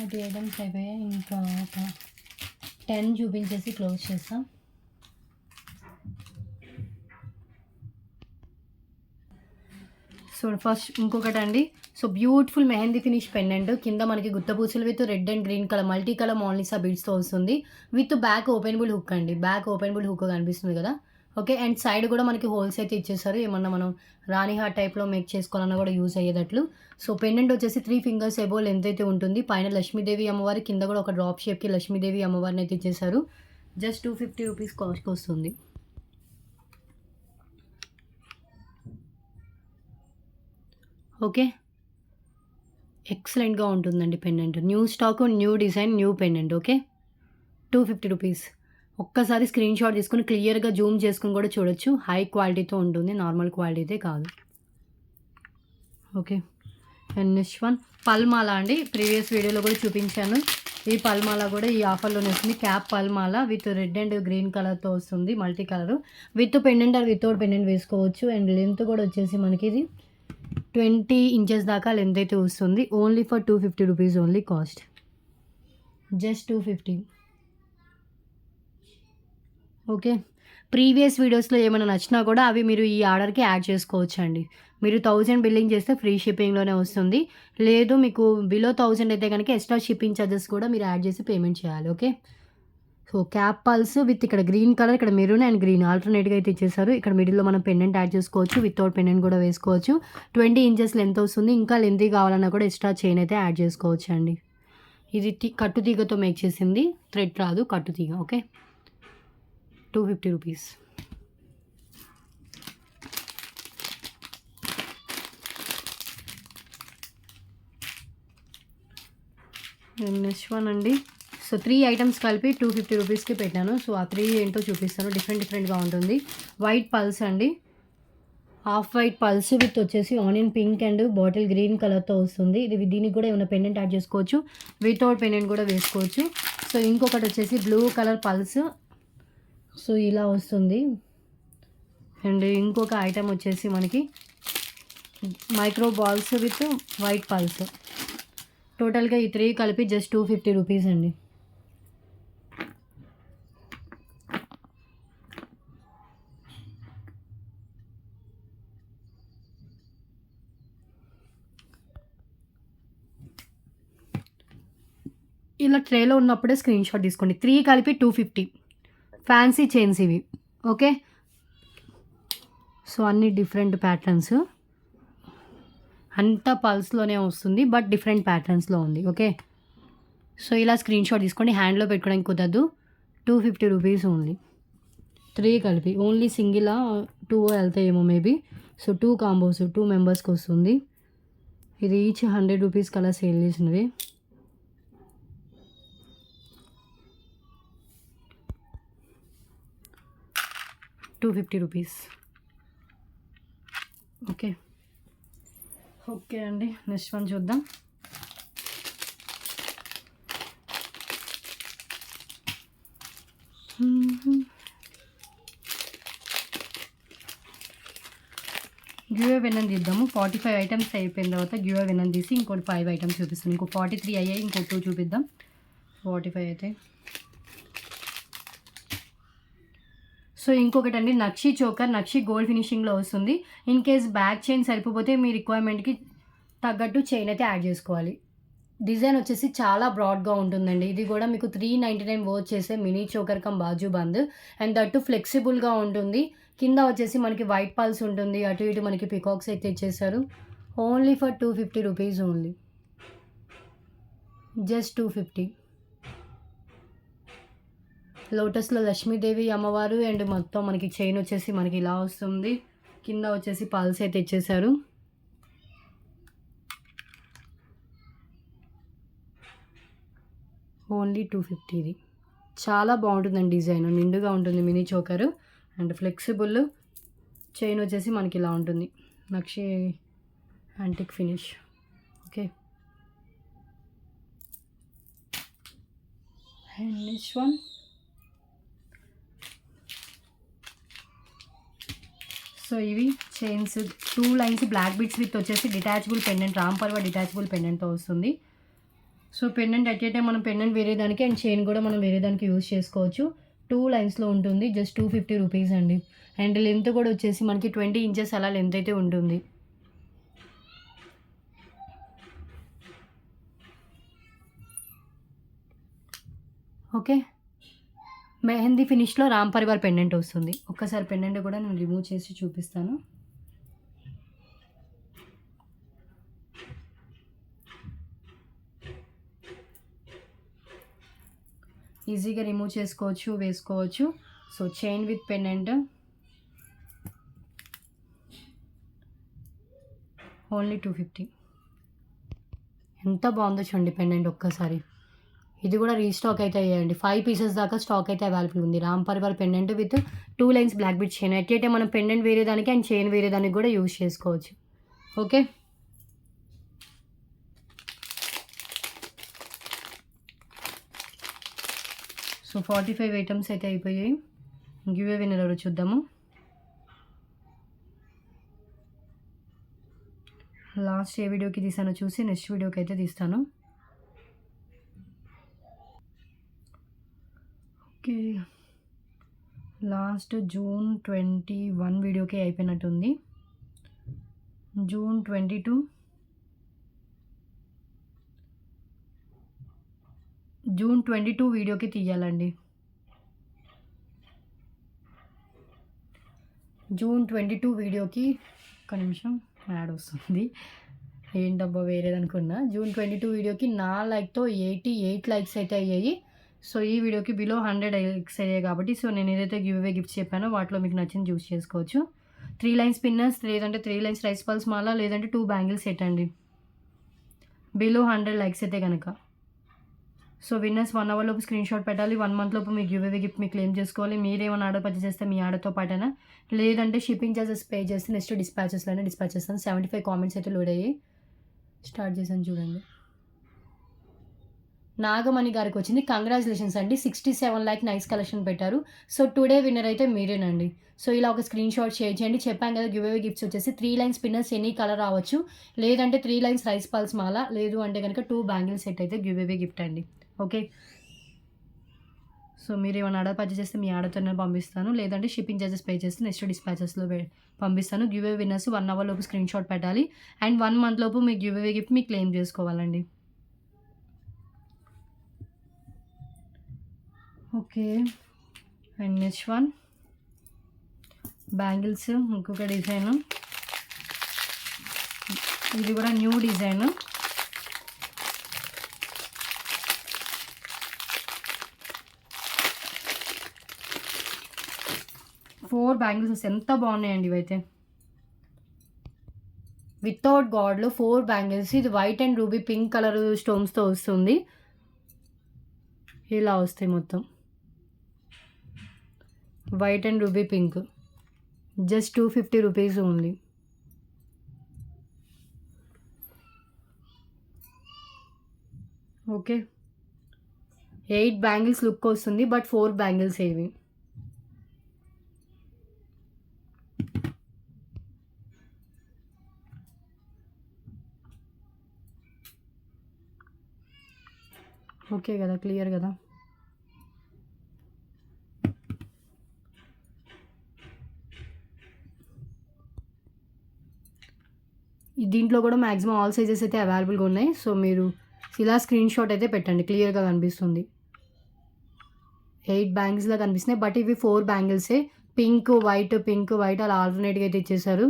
అది ఐటమ్స్ అయిపోయాయి. ఇంకా 10 చూపించేసి క్లోజ్ చేస్తాం. సో ఫస్ట్ ఇంకొకటి అండి. So beautiful mehndi finish pendant కింద మనకి గుత్తపూసలు with red and green colour multi colour Mona Lisa బీడ్స్తో వస్తుంది. విత్ బ్యాక్ ఓపెనబుల్ హుక్ అండి. బ్యాక్ ఓపెనబుల్ హుక్ కనిపిస్తుంది కదా. ఓకే, అండ్ సైడ్ కూడా మనకి హోల్స్ అయితే ఇచ్చేసారు. ఏమన్నా మనం రాణి హార్ట్ టైప్లో మేక్ చేసుకోవాలన్నా కూడా యూజ్ అయ్యేటట్లు. సో పెండెంట్ వచ్చేసి 3 ఫింగర్స్ ఎబో లెంత్ అయితే ఉంటుంది. పైన లక్ష్మీదేవి అమ్మవారి, కింద కూడా ఒక డ్రాప్ షేప్కి లక్ష్మీదేవి అమ్మవారిని అయితే ఇచ్చేసారు. జస్ట్ 250 రూపీస్ కాస్ట్కి వస్తుంది. ఓకే, ఎక్సలెంట్గా ఉంటుందండి pendant. New stock, new design, new pendant. Okay, 250 rupees. ఒక్కసారి స్క్రీన్ షాట్ తీసుకుని క్లియర్గా జూమ్ చేసుకుని కూడా చూడొచ్చు. హై క్వాలిటీతో ఉంటుంది, నార్మల్ క్వాలిటీతే కాదు. ఓకే, అండ్ నెక్స్ట్ వన్ పల్మాల అండి. ప్రీవియస్ వీడియోలో కూడా చూపించాను. ఈ పల్మాల కూడా ఈ ఆఫర్లోనే వస్తుంది. క్యాప్ పల్మాల విత్ రెడ్ అండ్ గ్రీన్ కలర్తో వస్తుంది. Multi colour with pendant or without pendant వేసుకోవచ్చు. అండ్ లెంత్ కూడా వచ్చేసి మనకి ఇది 20 ఇంచెస్ దాకా లెంత్ అయితే వస్తుంది. Only for 250 rupees only cost. Just 250. Okay, previous వీడియోస్లో ఏమైనా నచ్చినా కూడా అవి మీరు ఈ ఆర్డర్కి యాడ్ చేసుకోవచ్చు అండి. మీరు 1000 బిల్లింగ్ చేస్తే ఫ్రీ షిప్పింగ్లోనే వస్తుంది. లేదు మీకు బిలో 1000 అయితే కనుక ఎక్స్ట్రా షిప్పింగ్ ఛార్జెస్ కూడా మీరు యాడ్ చేసి పేమెంట్ చేయాలి. Okay, so cap pulse with ఇక్కడ గ్రీన్ కలర్, ఇక్కడ మెరూన్ అండ్ గ్రీన్ ఆల్టర్నేట్గా అయితే ఇచ్చేసారు. ఇక్కడ మిడిల్లో మనం పెండెంట్ యాడ్ చేసుకోవచ్చు. వితౌట్ పెండెంట్ కూడా వేసుకోవచ్చు. 20 ఇంచెస్ లెంత్ వస్తుంది. ఇంకా లెంతీ కావాలన్నా కూడా ఎక్స్ట్రా చైన్ అయితే యాడ్ చేసుకోవచ్చు అండి. ఇది కట్టు తీగతో మేక్ చేసింది, థ్రెడ్ రాదు, కట్టు తీగ. Okay, 250 rupees. నెక్స్ట్ వన్ అండి. సో 3 ఐటమ్స్ కలిపి 250 రూపీస్కి పెట్టాను. సో ఆ 3 ఏంటో చూపిస్తాను. డిఫరెంట్గా ఉంటుంది. వైట్ పల్స్ అండి, హాఫ్ వైట్ పల్స్ విత్ వచ్చేసి onion pink and bottle green కలర్తో వస్తుంది. దీనికి కూడా ఏమైనా పెండెంట్ యాడ్ చేసుకోవచ్చు. వితౌట్ పెండెంట్ కూడా వేసుకోవచ్చు. సో ఇంకొకటి వచ్చేసి బ్లూ కలర్ పల్స్. సో ఇలా వస్తుంది. అండ్ ఇంకొక ఐటమ్ వచ్చేసి మనకి micro balls with white pulse. టోటల్గా ఈ 3 కలిపి జస్ట్ 250 రూపీస్ అండి. ఇలా ట్రేలో ఉన్నప్పుడే స్క్రీన్ షాట్ తీసుకోండి. 3 కలిపి 250. ఫ్యాన్సీ చైన్స్ ఇవి. ఓకే, సో అన్ని డిఫరెంట్ ప్యాటర్న్స్, అంతా పల్స్లోనే వస్తుంది బట్ డిఫరెంట్ ప్యాటర్న్స్లో ఉంది. ఓకే, సో ఇలా స్క్రీన్ షాట్ తీసుకోండి. హ్యాండ్లో పెట్టుకోవడానికి కుదరదు. 250 రూపీస్ ఓన్లీ. 3 కలిపి ఓన్లీ సింగిల్ 2 వెళ్తాయేమో మేబీ. సో 2 కాంబోస్ 2 మెంబర్స్కి వస్తుంది. ఇది ఈచ్ 100 రూపీస్ కలా సేల్ చేసినవి. $250 రూపీస్. ఓకే, ఓకే అండి. నెక్స్ట్ వన్ చూద్దాం. గివ్ విన్నన్ తీద్దాము. 45 ఐటమ్స్ అయిపోయిన తర్వాత గివ్ విన్నన్ తీసి ఇంకోటి 5 ఐటమ్స్ చూపిస్తాను. ఇంకో 43 అయ్యాయి, ఇంకో 2 చూపిద్దాం. 45 అయితే. సో ఇంకొకటి అండి, నక్షి చోకర్, నక్షి గోల్డ్ ఫినిషింగ్లో వస్తుంది. ఇన్ కేస్ బ్యాక్ చైన్ సరిపోతే మీ రిక్వైర్మెంట్కి తగ్గట్టు చైన్ అయితే యాడ్ చేసుకోవాలి. డిజైన్ వచ్చేసి చాలా బ్రాడ్గా ఉంటుందండి. ఇది కూడా మీకు 399 వర్త్ చేసే మినీ చోకర్ కమ్ బాజు బంద్. అండ్ దట్టు ఫ్లెక్సిబుల్గా ఉంటుంది. కింద వచ్చేసి మనకి వైట్ పల్స్ ఉంటుంది. అటు ఇటు మనకి పికాక్స్ అయితే ఇచ్చేసారు. Only for 250 rupees only. Just 250. లోటస్లో లక్ష్మీదేవి అమ్మవారు అండ్ మొత్తం మనకి చైన్ వచ్చేసి మనకి ఇలా వస్తుంది. కింద వచ్చేసి పల్స్ అయితే ఇచ్చేసారు. ఓన్లీ 250. ఇది చాలా బాగుంటుందండి. డిజైన్ నిండుగా ఉంటుంది mini choker and flexible. Chain వచ్చేసి మనకి ఇలా ఉంటుంది. నక్షి antique finish. Okay, and next one. So ఇవి chains 2 lines black beads with వచ్చేసి డిటాచబుల్ పెండెంట్, రాంపర్వ డిటాచబుల్ పెండెంట్తో వస్తుంది. So pendant at a time మనం పెండెంట్ వేరే దానికి అండ్ చైన్ కూడా మనం వేరే దానికి యూజ్ చేసుకోవచ్చు. 2 లైన్స్లో ఉంటుంది. జస్ట్ 250 రూపీస్ అండి. అండ్ లెంత్ కూడా వచ్చేసి మనకి 20 ఇంచెస్ అలా లెంత్ అయితే ఉంటుంది. ఓకే, మెహందీ ఫినిష్లో రామ్ పరివార్ పెండెంట్ వస్తుంది. ఒక్కసారి పెండెంట్ కూడా నేను రిమూవ్ చేసి చూపిస్తాను. ఈజీగా రిమూవ్ చేసుకోవచ్చు, వేసుకోవచ్చు. So chain with pendant only 250. ఎంత బాగుందో చూడండి పెండెంట్ ఒక్కసారి. ఇది కూడా రీస్టాక్ అయితే అయ్యాయండి. 5 పీసెస్ దాకా స్టాక్ అయితే అవైలబుల్ ఉంది. Ram Parivar pendant with 2 lines black bead chain. అట్లయితే మనం పెండెంట్ వేరే దానికి అండ్ చైన్ వేరే దానికి కూడా యూజ్ చేసుకోవచ్చు. ఓకే, సో 45 ఐటమ్స్ అయితే అయిపోయాయి. గివ్ అవే విన్నర్ ఎవరో చూద్దాము. లాస్ట్ ఏ వీడియోకి తీసానో చూసి నెక్స్ట్ వీడియోకి అయితే తీస్తాను. ఓకే, లాస్ట్ జూన్ 21 వీడియోకి అయిపోయినట్టుంది. జూన్ 22 వీడియోకి తీయాలండి. జూన్ 22 వీడియోకి ఒక్క నిమిషం యాడ్ వస్తుంది. ఏంటబ్బా వేరేదనుకున్నా. జూన్ 22 వీడియోకి నా లైక్తో 88 లైక్స్ అయితే అయ్యాయి. సో ఈ వీడియోకి బిలో 100 లైక్స్ అయ్యాయి కాబట్టి సో నేను ఏదైతే గివ్ అవే గిఫ్ట్స్ చెప్పానో వాటిలో మీకు నచ్చింది చూస్ చేసుకోవచ్చు. 3 లైన్స్ పిన్నర్స్, లేదంటే 3 లైన్స్ రైస్ పల్స్ మాల, లేదంటే 2 బ్యాంగిల్స్ సెట్ అండి. బిలో 100 లైక్స్ అయితే కనుక. సో విన్నర్స్ 1 అవర్ లోపు స్క్రీన్ షాట్ పెట్టాలి. 1 మంత్ లోపు మీ గివ్ అవే గిఫ్ట్ మీకు క్లెయిమ్ చేసుకోవాలి. మీరేమైనా ఆర్డర్ పర్చేస్ చేస్తే మీ ఆర్డర్తో పాటైనా, లేదంటే షిప్పింగ్ చార్జెస్ పే చేస్తే నెక్స్ట్ డిస్పాచెస్లోనే డిస్పాచ్ చేస్తాను. 75 కామెంట్స్ అయితే లోడ్ అయ్యి స్టార్ట్ చేశాను చూడండి. నాగమణి గారికి వచ్చింది. కంగ్రాచులేషన్స్ అండి, 67 లైక్ నైస్ కలెక్షన్ పెట్టారు. సో టుడే విన్నర్ అయితే మీరేనండి. సో ఇలా ఒక స్క్రీన్ షాట్ షేర్ చేయండి. చెప్పాం కదా గివ్ అవే గిఫ్ట్స్ వచ్చేసి 3 లైన్స్ పిన్నర్స్ ఎనీ కలర్ రావచ్చు, లేదంటే 3 లైన్స్ రైస్ పల్స్ మాల, లేదు అంటే కనుక 2 బ్యాంగిల్ సెట్ అయితే గివ్ అవే గిఫ్ట్ అండి. ఓకే, సో మీరు ఏమైనా ఆర్డర్ పర్చేస్ చేస్తే మీ ఆర్డర్తో నేను పంపిస్తాను, లేదంటే షిప్పింగ్ చార్జెస్ పే చేస్తే నెక్స్ట్ డిస్పాచెస్లో పంపిస్తాను. గివ్ అవే విన్నర్స్ 1 అవర్ లోపు స్క్రీన్ షాట్ పెట్టాలి అండ్ 1 మంత్ లోపు మీ గివ్ అవే గిఫ్ట్ మీకు క్లెయిమ్ చేసుకోవాలండి. Okay, and next one bangles, ఇంకొక డిజైన్. ఇది కూడా న్యూ డిజైన్. ఫోర్ బ్యాంగిల్స్ ఎంత బాగున్నాయండి ఇవైతే. వితౌట్ గాడ్లో 4 బ్యాంగిల్స్. ఇది white and ruby pink colour స్టోన్స్తో వస్తుంది. ఇలా వస్తాయి మొత్తం white and ruby pink. Just 250 rupees only. Okay, 8 bangles look వస్తుంది, బట్ 4 బ్యాంగిల్స్ ఏవి. ఓకే కదా, క్లియర్ కదా. దీంట్లో కూడా మ్యాక్సిమం ఆల్ సైజెస్ అయితే అవైలబుల్గా ఉన్నాయి. సో మీరు ఇలా స్క్రీన్ షాట్ అయితే పెట్టండి, క్లియర్గా కనిపిస్తుంది. 8 బ్యాంగిల్స్లా కనిపిస్తున్నాయి, బట్ ఇవి 4 బ్యాంగిల్సే. పింక్ వైట్ అలా ఆల్టర్నేట్గా అయితే ఇచ్చేసారు.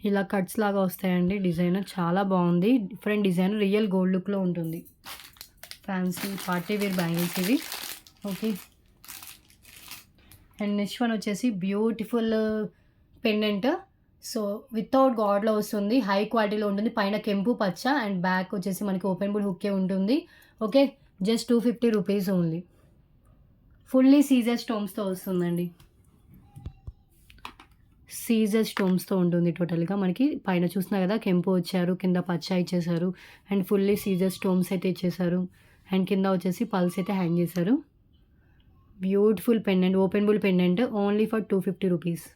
ఇలా కట్స్ లాగా వస్తాయండి. డిజైన్ చాలా బాగుంది, డిఫరెంట్ డిజైన్, రియల్ గోల్డ్ లుక్లో ఉంటుంది. ఫ్యాన్సీ పార్టీ వేర్ బ్యాంగిల్స్ ఇవి. ఓకే, అండ్ నెక్స్ట్ వన్ వచ్చేసి బ్యూటిఫుల్ పెండెంట్. సో వితౌట్ గాడ్లో వస్తుంది, హై క్వాలిటీలో ఉంటుంది. పైన కెంపు పచ్చ అండ్ బ్యాక్ వచ్చేసి మనకి ఓపెన్ బుల్ హుక్కే ఉంటుంది. Okay, just 250 rupees only. Fully సీజర్ స్టోన్స్తో వస్తుందండి. సీజర్ స్టోన్స్తో ఉంటుంది టోటల్గా. మనకి పైన చూసినా కదా కెంపు వచ్చారు, కింద పచ్చ ఇచ్చేసారు అండ్ ఫుల్లీ సీజర్ స్టోన్స్ అయితే ఇచ్చేసారు. అండ్ కింద వచ్చేసి పల్స్ అయితే హ్యాంగ్ చేశారు. Beautiful pendant, open bull pendant, only for 250 rupees.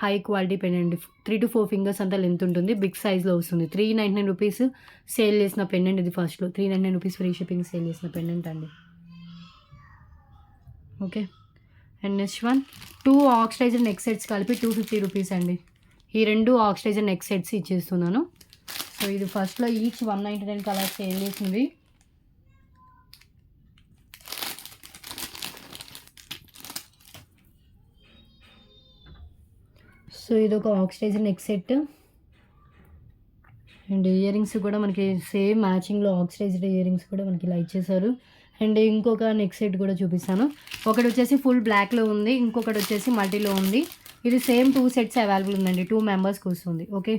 High quality pendant 3 to 4 fingers అంతా లెంత్ ఉంటుంది. బిగ్ సైజ్లో వస్తుంది. 399 రూపీస్ సేల్ చేసిన పెండెంట్ ఇది. ఫస్ట్లో 399 రూపీస్ ఫ్రీ షిప్పింగ్ సేల్ చేసిన పెండెంట్ అండి. Okay, and next one 2 oxidiser neck sets కలిపి 250 రూపీస్ అండి. ఈ 2 ఆక్సిడైజర్ నెక్ సెట్స్ ఇచ్చేస్తున్నాను. సో ఇది ఫస్ట్లో ఈచ్ 199 కలర్స్ సేల్ చేసినవి. సో ఇది ఒక oxidiser neck set and ear rings కూడా మనకి సేమ్ మ్యాచింగ్లో ఆక్సిడైజ్డ్ ఇయర్ రింగ్స్ కూడా మనకి ఇలా ఇచ్చేసారు. అండ్ ఇంకొక నెక్ సెట్ కూడా చూపిస్తాను. ఒకటి వచ్చేసి ఫుల్ బ్లాక్లో ఉంది, ఇంకొకటి వచ్చేసి మల్టీలో ఉంది. ఇది సేమ్ 2 సెట్స్ అవైలబుల్ ఉందండి. 2 మెంబర్స్కి వస్తుంది. ఓకే,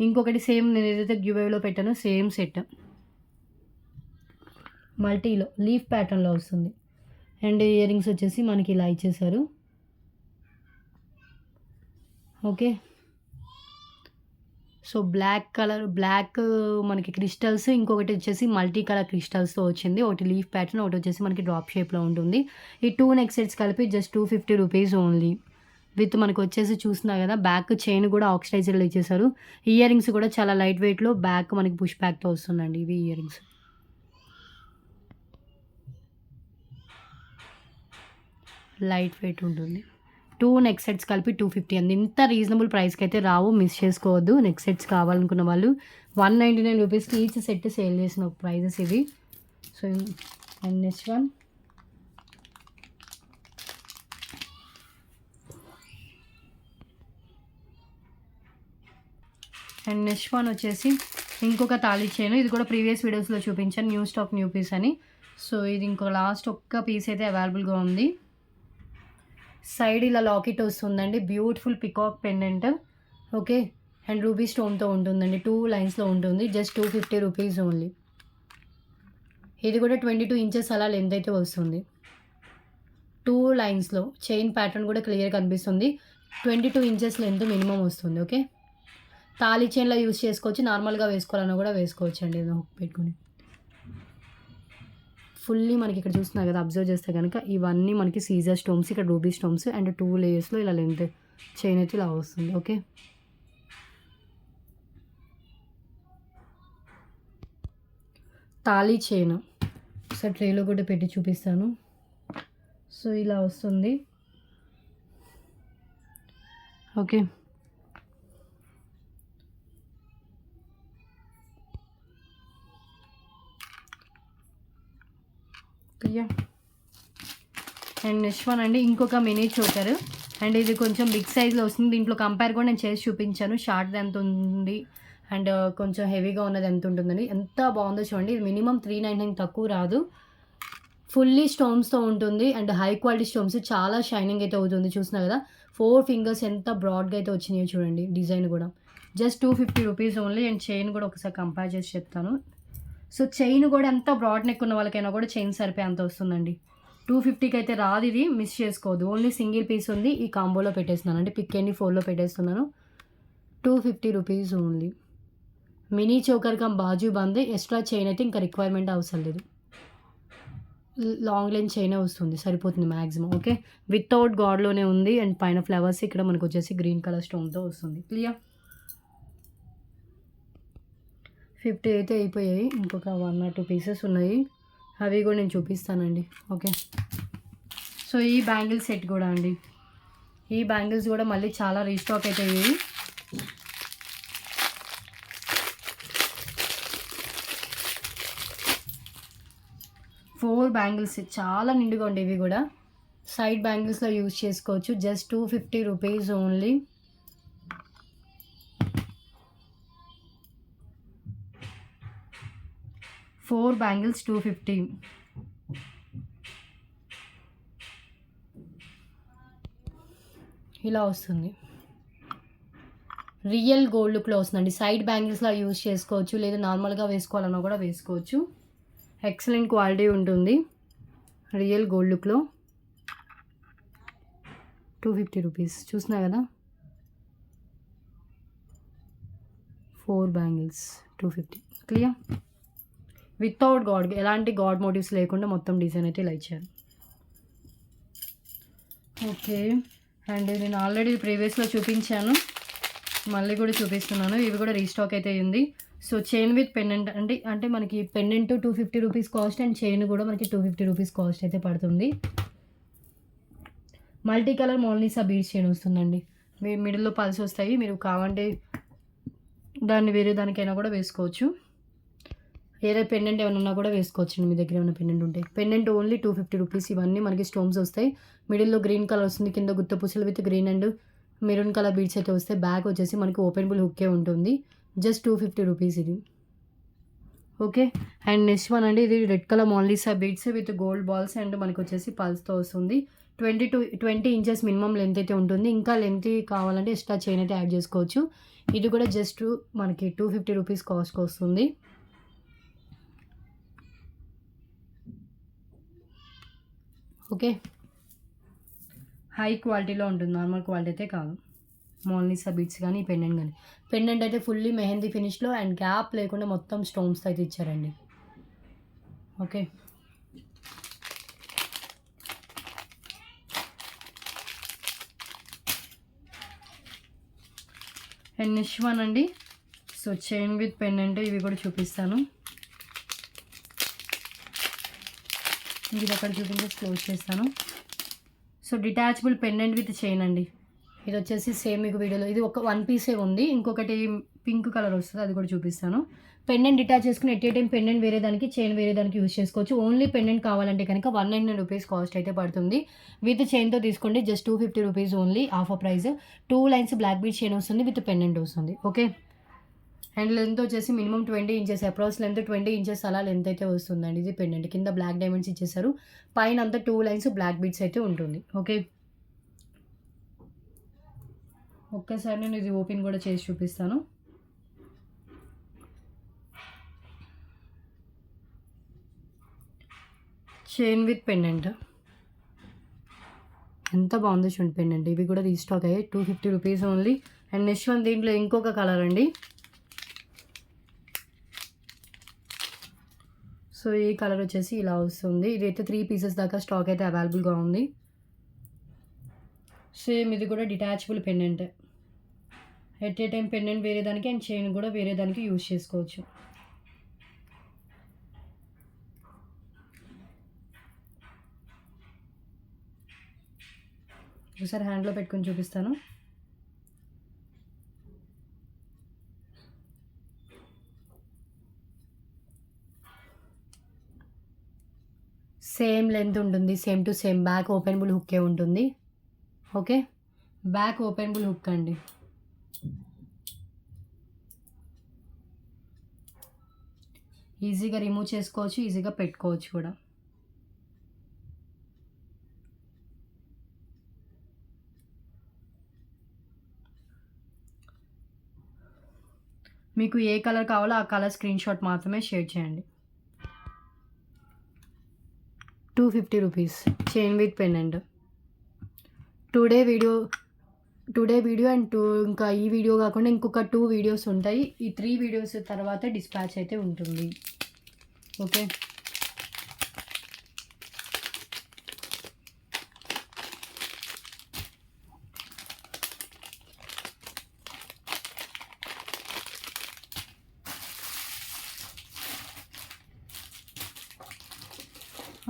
ఇంకొకటి సేమ్ నేను ఏదైతే గివ్వేలో పెట్టానో సేమ్ సెట్ మల్టీలో లీఫ్ ప్యాటర్న్లో వస్తుంది. అండ్ ఇయర్ రింగ్స్ వచ్చేసి మనకి ఇలా ఇచ్చేసారు. Okay, so black colour black మనకి క్రిస్టల్స్, ఇంకొకటి వచ్చేసి మల్టీ కలర్ క్రిస్టల్స్తో వచ్చింది. ఒకటి లీఫ్ ప్యాటర్న్, ఒకటి వచ్చేసి మనకి డ్రాప్ షేప్లో ఉంటుంది. ఈ 2 నెక్ సెట్స్ కలిపి జస్ట్ 250 రూపీస్ ఓన్లీ. విత్ మనకు వచ్చేసి చూస్తున్నా కదా బ్యాక్ చైన్ కూడా ఆక్సిడైజర్లో ఇచ్చేసారు. ఇయర్ రింగ్స్ కూడా చాలా లైట్ వెయిట్లో బ్యాక్ మనకి పుష్ బ్యాక్తో వస్తుందండి. ఇవి ఇయర్ రింగ్స్ లైట్ వెయిట్ ఉంటుంది. 2 నెక్ సెట్స్ కలిపి 250 అండి. ఇంత రీజనబుల్ ప్రైస్కి అయితే రావు, మిస్ చేసుకోవద్దు. నెక్ సెట్స్ కావాలనుకున్న వాళ్ళు 199 రూపీస్కి ఈచ్ సెట్ సేల్ చేసిన ప్రైజెస్ ఇవి. సో అండ్ నెక్స్ట్ వన్ వచ్చేసి ఇంకొక తాళి చైన్. ఇది కూడా ప్రీవియస్ వీడియోస్లో చూపించాను, న్యూ స్టాక్ న్యూ పీస్ అని. సో ఇది ఇంకో లాస్ట్ ఒక్క పీస్ అయితే అవైలబుల్గా ఉంది. సైడ్ ఇలా లాకెట్ వస్తుందండి, beautiful peacock pendant. Okay, and ruby స్టోన్తో ఉంటుందండి. 2 లైన్స్లో ఉంటుంది. Just 250 rupees only. ఇది కూడా 22 ఇంచెస్ అలా లెంత్ అయితే వస్తుంది. 2 లైన్స్లో చైన్ ప్యాటర్న్ కూడా క్లియర్ కనిపిస్తుంది. 22 ఇంచెస్ లెంత్ మినిమం వస్తుంది. ఓకే, తాళీ చైన్లో యూస్ చేసుకోవచ్చు, నార్మల్గా వేసుకోవాలన్నా కూడా వేసుకోవచ్చు అండి. ఏదో పెట్టుకుని ఫుల్లీ మనకి ఇక్కడ చూస్తున్నారు కదా, అబ్జర్వ్ చేస్తే కనుక ఇవన్నీ మనకి సీజర్ స్టోన్స్, ఇక్కడ రూబీ స్టోన్స్ అండ్ 2 లేయర్స్లో ఇలా లెంత్ చైన్ అయితే ఇలా వస్తుంది. ఓకే, తాళీ చైన్ ఒకసారి ట్రేలో కూడా పెట్టి చూపిస్తాను. సో ఇలా వస్తుంది. ఓకే, అండ్ నెక్స్ట్ వన్ అండి ఇంకొక మినీ చోకర్. అండ్ ఇది కొంచెం బిగ్ సైజ్లో వస్తుంది. దీంట్లో కంపేర్ కూడా నేను చేసి చూపించాను. షార్ట్ ఎంత ఉంది అండ్ కొంచెం హెవీగా ఉన్నది ఎంత ఉంటుందని. ఎంత బాగుందో చూడండి. ఇది మినిమం 399 తక్కువ రాదు. ఫుల్లీ స్టోన్స్తో ఉంటుంది అండ్ హై క్వాలిటీ స్టోన్స్, చాలా షైనింగ్ అయితే అవుతుంది. చూసినా కదా 4 ఫింగర్స్ ఎంత బ్రాడ్గా అయితే వచ్చినాయో చూడండి. డిజైన్ కూడా just 250 rupees only. And chain కూడా ఒకసారి కంపేర్ చేసి చెప్తాను. సో చైన్ కూడా ఎంత బ్రాడ్ నెక్ ఉన్న వాళ్ళకైనా కూడా చైన్ సరిపోయి అంత వస్తుందండి. 250కి అయితే రాదు, ఇది మిస్ చేసుకోవద్దు. ఓన్లీ సింగిల్ పీస్ ఉంది. ఈ కాంబోలో పెట్టేస్తున్నాను అంటే పిక్ అండ్ ఫోల్డ్లో పెట్టేస్తున్నాను. 250 rupees only. Mini choker cum బాజు బంద్. ఎక్స్ట్రా చైన్ అయితే ఇంకా రిక్వైర్మెంట్ అవసరం లేదు. లాంగ్ లెంత్ చైనే వస్తుంది, సరిపోతుంది మ్యాక్సిమం. ఓకే, వితౌట్ గాడ్లోనే ఉంది. అండ్ పైన ఫ్లవర్స్ ఇక్కడ మనకు వచ్చేసి గ్రీన్ కలర్ స్టోన్తో వస్తుంది. క్లియర్. 50 అయితే అయిపోయాయి. ఇంకొక 1 or 2 పీసెస్ ఉన్నాయి, అవి కూడా నేను చూపిస్తానండి. ఓకే, సో ఈ బ్యాంగిల్ సెట్ కూడా అండి. ఈ బ్యాంగిల్స్ కూడా మళ్ళీ చాలా రీస్టాక్ అయితే ఇవి. ఫోర్ బ్యాంగిల్స్ చాలా నిండుగా ఉండేవి. ఇవి కూడా సైడ్ బ్యాంగిల్స్లో యూజ్ చేసుకోవచ్చు. Just 250 rupees only. Four bangles 250. ఇలా వస్తుంది. రియల్ గోల్డ్ లుక్లో వస్తుందండి. సైడ్ బ్యాంగిల్స్లో యూజ్ చేసుకోవచ్చు, లేదా నార్మల్గా వేసుకోవాలన్నా కూడా వేసుకోవచ్చు. ఎక్సలెంట్ క్వాలిటీ ఉంటుంది. రియల్ గోల్డ్ లుక్లో 250 రూపీస్. చూసినా కదా, 4 బ్యాంగిల్స్ 250. క్లియర్. వితౌట్ గాడ్, ఎలాంటి గాడ్ మోటివ్స్ లేకుండా మొత్తం డిజైన్ అయితే ఇలా ఇచ్చారు. ఓకే, అండ్ నేను ఆల్రెడీ ప్రీవియస్లో చూపించాను, మళ్ళీ కూడా చూపిస్తున్నాను. ఇవి కూడా రీస్టాక్ అయితే ఉంది. సో చైన్ విత్ పెండెంట్ అంటే మనకి pendant 250 rupees cost and chain కూడా మనకి 250 రూపీస్ కాస్ట్ అయితే పడుతుంది. Multi colour Mona Lisa beads chain వస్తుందండి. మీ మిడిల్లో పల్స్ వస్తాయి. మీరు కావాలంటే దాన్ని వేరే దానికైనా కూడా వేసుకోవచ్చు. ఏదో పెండెంట్ ఏమైనా ఉన్నా కూడా వేసుకోవచ్చు. మీ దగ్గర ఏమైనా పెండెంట్ ఉంటే. Pendant only 250 rupees. ఇవన్నీ మనకి స్టోన్స్ వస్తాయి. మిడిల్లో గ్రీన్ కలర్ వస్తుంది, కింద గుత్త పూసలు with green and maroon colour beads అయితే వస్తాయి. బ్యాక్ వచ్చేసి మనకి ఓపెనబుల్ హుక్కే ఉంటుంది. జస్ట్ 250 రూపీస్ ఇది. ఓకే. అండ్ నెక్స్ట్ వన్ అండి, ఇది red colour Mona Lisa beads with gold balls and మనకి వచ్చేసి పల్స్తో వస్తుంది. 20 ఇంచెస్ మినిమం లెంత్ అయితే ఉంటుంది. ఇంకా లెంత్ కావాలంటే ఎక్స్ట్రా చైన్ అయితే యాడ్ చేసుకోవచ్చు. ఇది కూడా జస్ట్ మనకి 250 రూపీస్ కాస్ట్కి వస్తుంది. ఓకే. హై క్వాలిటీలో ఉంటుంది, నార్మల్ క్వాలిటీ అయితే కాదు. మోనాలిసా బీడ్స్ కానీ పెండెంట్ కానీ. పెండెంట్ అయితే ఫుల్లీ మెహందీ ఫినిష్లో అండ్ గ్యాప్ లేకుండా మొత్తం స్టోన్స్తో అయితే ఇచ్చారండి. ఓకే. అండ్ నెక్స్ట్ వన్ అండి, సో చైన్ విత్ పెండెంట్ ఇవి కూడా చూపిస్తాను. ఇది అక్కడ చూపించి క్లోజ్ చేస్తాను. So detachable pendant with chain అండి. ఇది వచ్చేసి సేమ్ మీకు వీడియోలో ఇది ఒక 1 పీసే ఉంది. ఇంకొకటి పింక్ కలర్ వస్తుంది, అది కూడా చూపిస్తాను. పెండెంట్ డిటాచ్ చేసుకుని ఎట్ ఏ టైం పెండెంట్ వేరే దానికి చైన్ వేరే దానికి యూజ్ చేసుకోవచ్చు. ఓన్లీ పెండెంట్ కావాలంటే కనుక 199 రూపీస్ కాస్ట్ అయితే పడుతుంది. విత్ చైన్తో తీసుకోండి just 250 rupees only, offer price. 2 lines black bead chain వస్తుంది విత్ పెండెంట్ వస్తుంది. ఓకే. అండ్ లెంత్ వచ్చేసి minimum 20 inches, approx length 20 inches అలా లెంత్ అయితే వస్తుందండి. ఇది పెండెంట్ కింద బ్లాక్ డైమండ్స్ ఇచ్చేసారు, పైన అంతా 2 లైన్స్ బ్లాక్ బీడ్స్ అయితే ఉంటుంది. ఓకే. ఒక్కసారి నేను ఇది ఓపెన్ కూడా చేసి చూపిస్తాను. చైన్ విత్ పెండెంట్ ఎంత బాగుందో చూడండి పెండెంట్. ఇవి కూడా రీస్టాక్ అయ్యాయి, 250 rupees only. And next one దీంట్లో ఇంకొక కలర్ అండి. సో ఈ కలర్ వచ్చేసి ఇలా వస్తుంది. ఇది అయితే 3 పీసెస్ దాకా స్టాక్ అయితే అవైలబుల్గా ఉంది. సేమ్ ఇది కూడా detachable pendant. At a time pendant వేరే దానికి అండ్ చైన్ కూడా వేరే దానికి యూజ్ చేసుకోవచ్చు. ఒకసారి హ్యాండ్లో పెట్టుకొని చూపిస్తాను. సేమ్ లెంత్ ఉంటుంది, same to same. Back openable హుక్కే ఉంటుంది. ఓకే. బ్యాక్ ఓపెనబుల్ హుక్ అండి. ఈజీగా రిమూవ్ చేసుకోవచ్చు, ఈజీగా పెట్టుకోవచ్చు కూడా. మీకు ఏ కలర్ కావాలో ఆ కలర్ స్క్రీన్ షాట్ మాత్రమే షేర్ చేయండి. 250 rupees chain with pendant. Today video and ఇంకా ఈ వీడియో కాకుండా ఇంకొక 2 వీడియోస్ ఉంటాయి. ఈ 3 వీడియోస్ తర్వాత డిస్పాచ్ అయితే ఉంటుంది. ఓకే.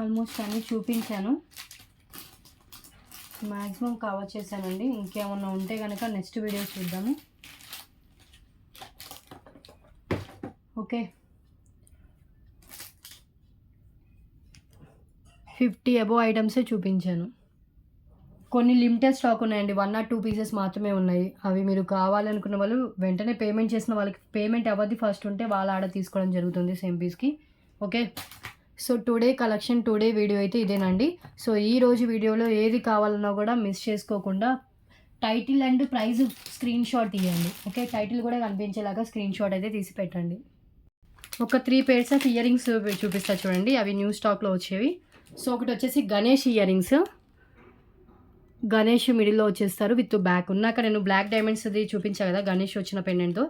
ఆల్మోస్ట్ అన్నీ చూపించాను, మ్యాక్సిమం కవర్ చేశానండి. ఇంకేమన్నా ఉంటే కనుక నెక్స్ట్ వీడియో చూద్దాము. ఓకే. 50 అబోవ్ ఐటమ్సే చూపించాను. కొన్ని లిమిటెడ్ స్టాక్ ఉన్నాయండి, 1 or 2 పీసెస్ మాత్రమే ఉన్నాయి. అవి మీరు కావాలనుకున్న వాళ్ళు వెంటనే పేమెంట్ చేసిన వాళ్ళకి పేమెంట్ ఎవరిది ఫస్ట్ ఉంటే వాళ్ళ ఆర్డర్ తీసుకోవడం జరుగుతుంది సేమ్ పీస్కి. Okay. So today collection, today video అయితే ఇదేనండి. సో ఈరోజు వీడియోలో ఏది కావాలన్నా కూడా మిస్ చేసుకోకుండా title and price screenshot తీయండి. ఓకే. టైటిల్ కూడా కనిపించేలాగా స్క్రీన్ షాట్ అయితే తీసి పెట్టండి. ఒక 3 pairs ఆఫ్ ఇయర్ రింగ్స్ చూపిస్తా చూడండి, అవి న్యూ స్టాక్లో వచ్చేవి. సో ఒకటి వచ్చేసి గణేష్ ఇయర్ రింగ్స్. గణేష్ మిడిల్లో వచ్చేస్తారు విత్ బ్యాక్. ఉన్నాక నేను బ్లాక్ డైమండ్స్ అది చూపించాను కదా గణేష్ వచ్చిన పెండెంట్తో.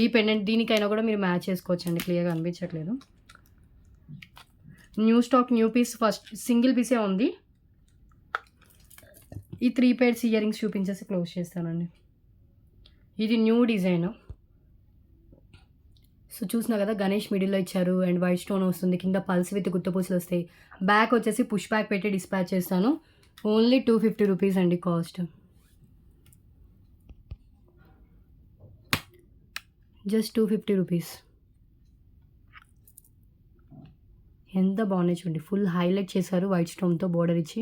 ఈ పెండెంట్ దీనికైనా కూడా మీరు మ్యాచ్ చేసుకోవచ్చండి. క్లియర్గా అనిపించట్లేదు. New stock, new piece, first single పీసే ఉంది. ఈ 3 pairs ఇయర్ రింగ్స్ చూపించేసి క్లోజ్ చేస్తానండి. ఇది న్యూ డిజైన్. సో చూసినా కదా గణేష్ మిడిల్లో ఇచ్చారు అండ్ వైట్ స్టోన్ వస్తుంది, కింద పల్స్ విత్ గుత్తపూసలు వస్తాయి. బ్యాక్ వచ్చేసి పుష్ బ్యాక్ పెట్టి డిస్పాచ్ చేస్తాను. ఓన్లీ 250 రూపీస్ అండి కాస్ట్. Just 250 rupees. ఎంత బాగున్నాయి చూడండి, ఫుల్ హైలైట్ చేశారు వైట్ స్టోన్తో బోర్డర్ ఇచ్చి.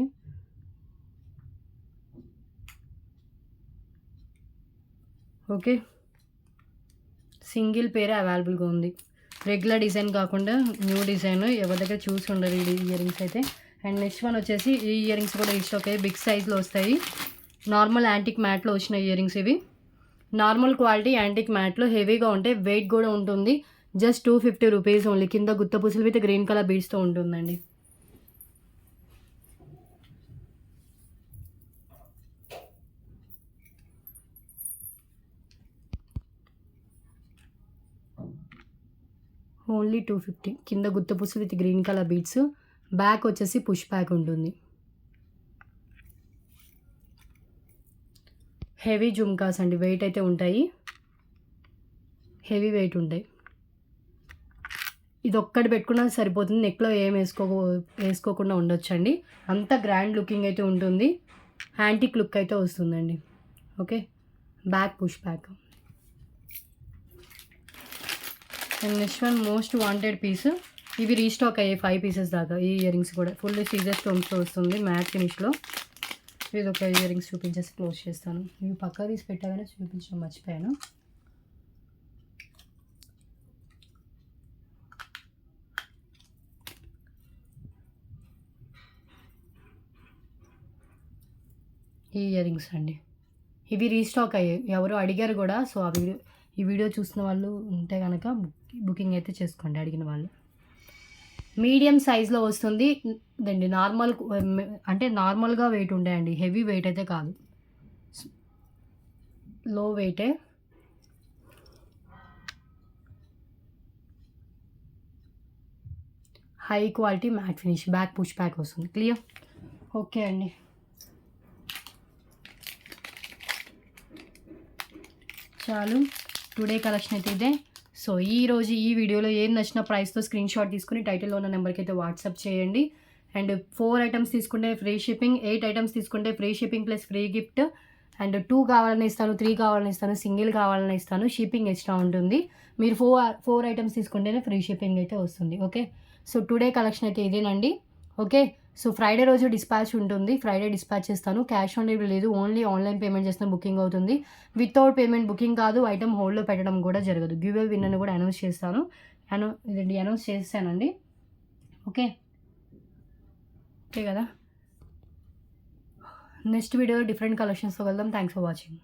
ఓకే, సింగిల్ పేరే అవైలబుల్గా ఉంది. రెగ్యులర్ డిజైన్ కాకుండా న్యూ డిజైన్, ఎవరి దగ్గర చూసి ఉండరు ఈ ఇయర్ రింగ్స్ అయితే. అండ్ నెక్స్ట్ వన్ వచ్చేసి ఈ ఇయర్ రింగ్స్ కూడా రీస్టాక్ అయ్యి బిగ్ సైజ్లో వస్తాయి. నార్మల్ యాంటిక్ మ్యాట్లో వచ్చిన ఇయర్ రింగ్స్ ఇవి. నార్మల్ క్వాలిటీ యాంటిక్ మ్యాట్లో హెవీగా ఉంటాయి, వెయిట్ కూడా ఉంటుంది. Just 250 rupees only. కింద గుత్తపూసలు విత్ గ్రీన్ కలర్ బీడ్స్తో ఉంటుందండి. ఓన్లీ 250. కింద గుత్తపూసలు with green colour beads. Back వచ్చేసి పుష్ బ్యాక్ ఉంటుంది. హెవీ జుమ్కాస్ అండి, వెయిట్ అయితే ఉంటాయి, హెవీ వెయిట్ ఉంటాయి. ఇది ఒక్కటి పెట్టుకున్నా సరిపోతుంది, నెక్లో ఏం వేసుకోకుండా ఉండొచ్చండి. అంత గ్రాండ్ లుకింగ్ అయితే ఉంటుంది, యాంటిక్ లుక్ అయితే వస్తుందండి. Okay, back push back. And next one most wanted piece. ఇవి రీస్టాక్ అయ్యాయి 5 పీసెస్ దాకా. ఈ ఇయర్ రింగ్స్ కూడా ఫుల్ సీజర్ స్టోన్స్తో వస్తుంది, మ్యాట్ ఫినిష్లో. ఇది ఒక ఇయర్ రింగ్స్ చూపించేసి క్లోజ్ చేస్తాను. ఇవి పక్కా తీసి పెట్టగానే చూపించడం మర్చిపోయాను. ఈ ఇయర్ రింగ్స్ అండి, ఇవి రీస్టాక్ అయ్యాయి, ఎవరు అడిగారు కూడా. సో ఈ వీడియో చూసిన వాళ్ళు ఉంటే కనుక బుకింగ్ అయితే చేసుకోండి, అడిగిన వాళ్ళు. మీడియం సైజ్లో వస్తుంది దండి. అంటే నార్మల్గా వెయిట్ ఉంటాయండి, హెవీ వెయిట్ అయితే కాదు, లో వెయిటే. High quality matte finish, back push back వస్తుంది. క్లియర్? ఓకే అండి, చాలు. టుడే కలెక్షన్ అయితే ఇదే. సో ఈరోజు ఈ వీడియోలో ఏం నచ్చిన ప్రైస్తో స్క్రీన్ షాట్ తీసుకుని టైటిల్లో ఉన్న నెంబర్కి అయితే వాట్సాప్ చేయండి. అండ్ 4 ఐటమ్స్ తీసుకుంటే ఫ్రీ షిప్పింగ్, 8 ఐటమ్స్ తీసుకుంటే free shipping plus free gift. And 2 కావాలని ఇస్తాను, 3 కావాలని ఇస్తాను, సింగిల్ కావాలని ఇస్తాను, షిప్పింగ్ ఎక్స్ట్రా ఉంటుంది. మీరు 4 ఐటమ్స్ తీసుకుంటేనే ఫ్రీ షిప్పింగ్ అయితే వస్తుంది. ఓకే, సో టుడే కలెక్షన్ అయితే ఇదేనండి. ఓకే, సో ఫ్రైడే రోజు డిస్పాచ్ ఉంటుంది, ఫ్రైడే డిస్పాచ్ చేస్తాను. క్యాష్ ఆన్ డెలివరీ లేదు, ఓన్లీ ఆన్లైన్ పేమెంట్ చేస్తే బుకింగ్ అవుతుంది. వితౌట్ పేమెంట్ బుకింగ్ కాదు, ఐటమ్ హోల్డ్లో పెట్టడం కూడా జరగదు. గివ్ అవే విన్నర్ని కూడా అనౌన్స్ చేస్తాను. అనౌన్స్ చేస్తానండి. ఓకే ఓకే కదా, నెక్స్ట్ వీడియో డిఫరెంట్ కలెక్షన్స్తో వెళ్దాం. Thanks for watching.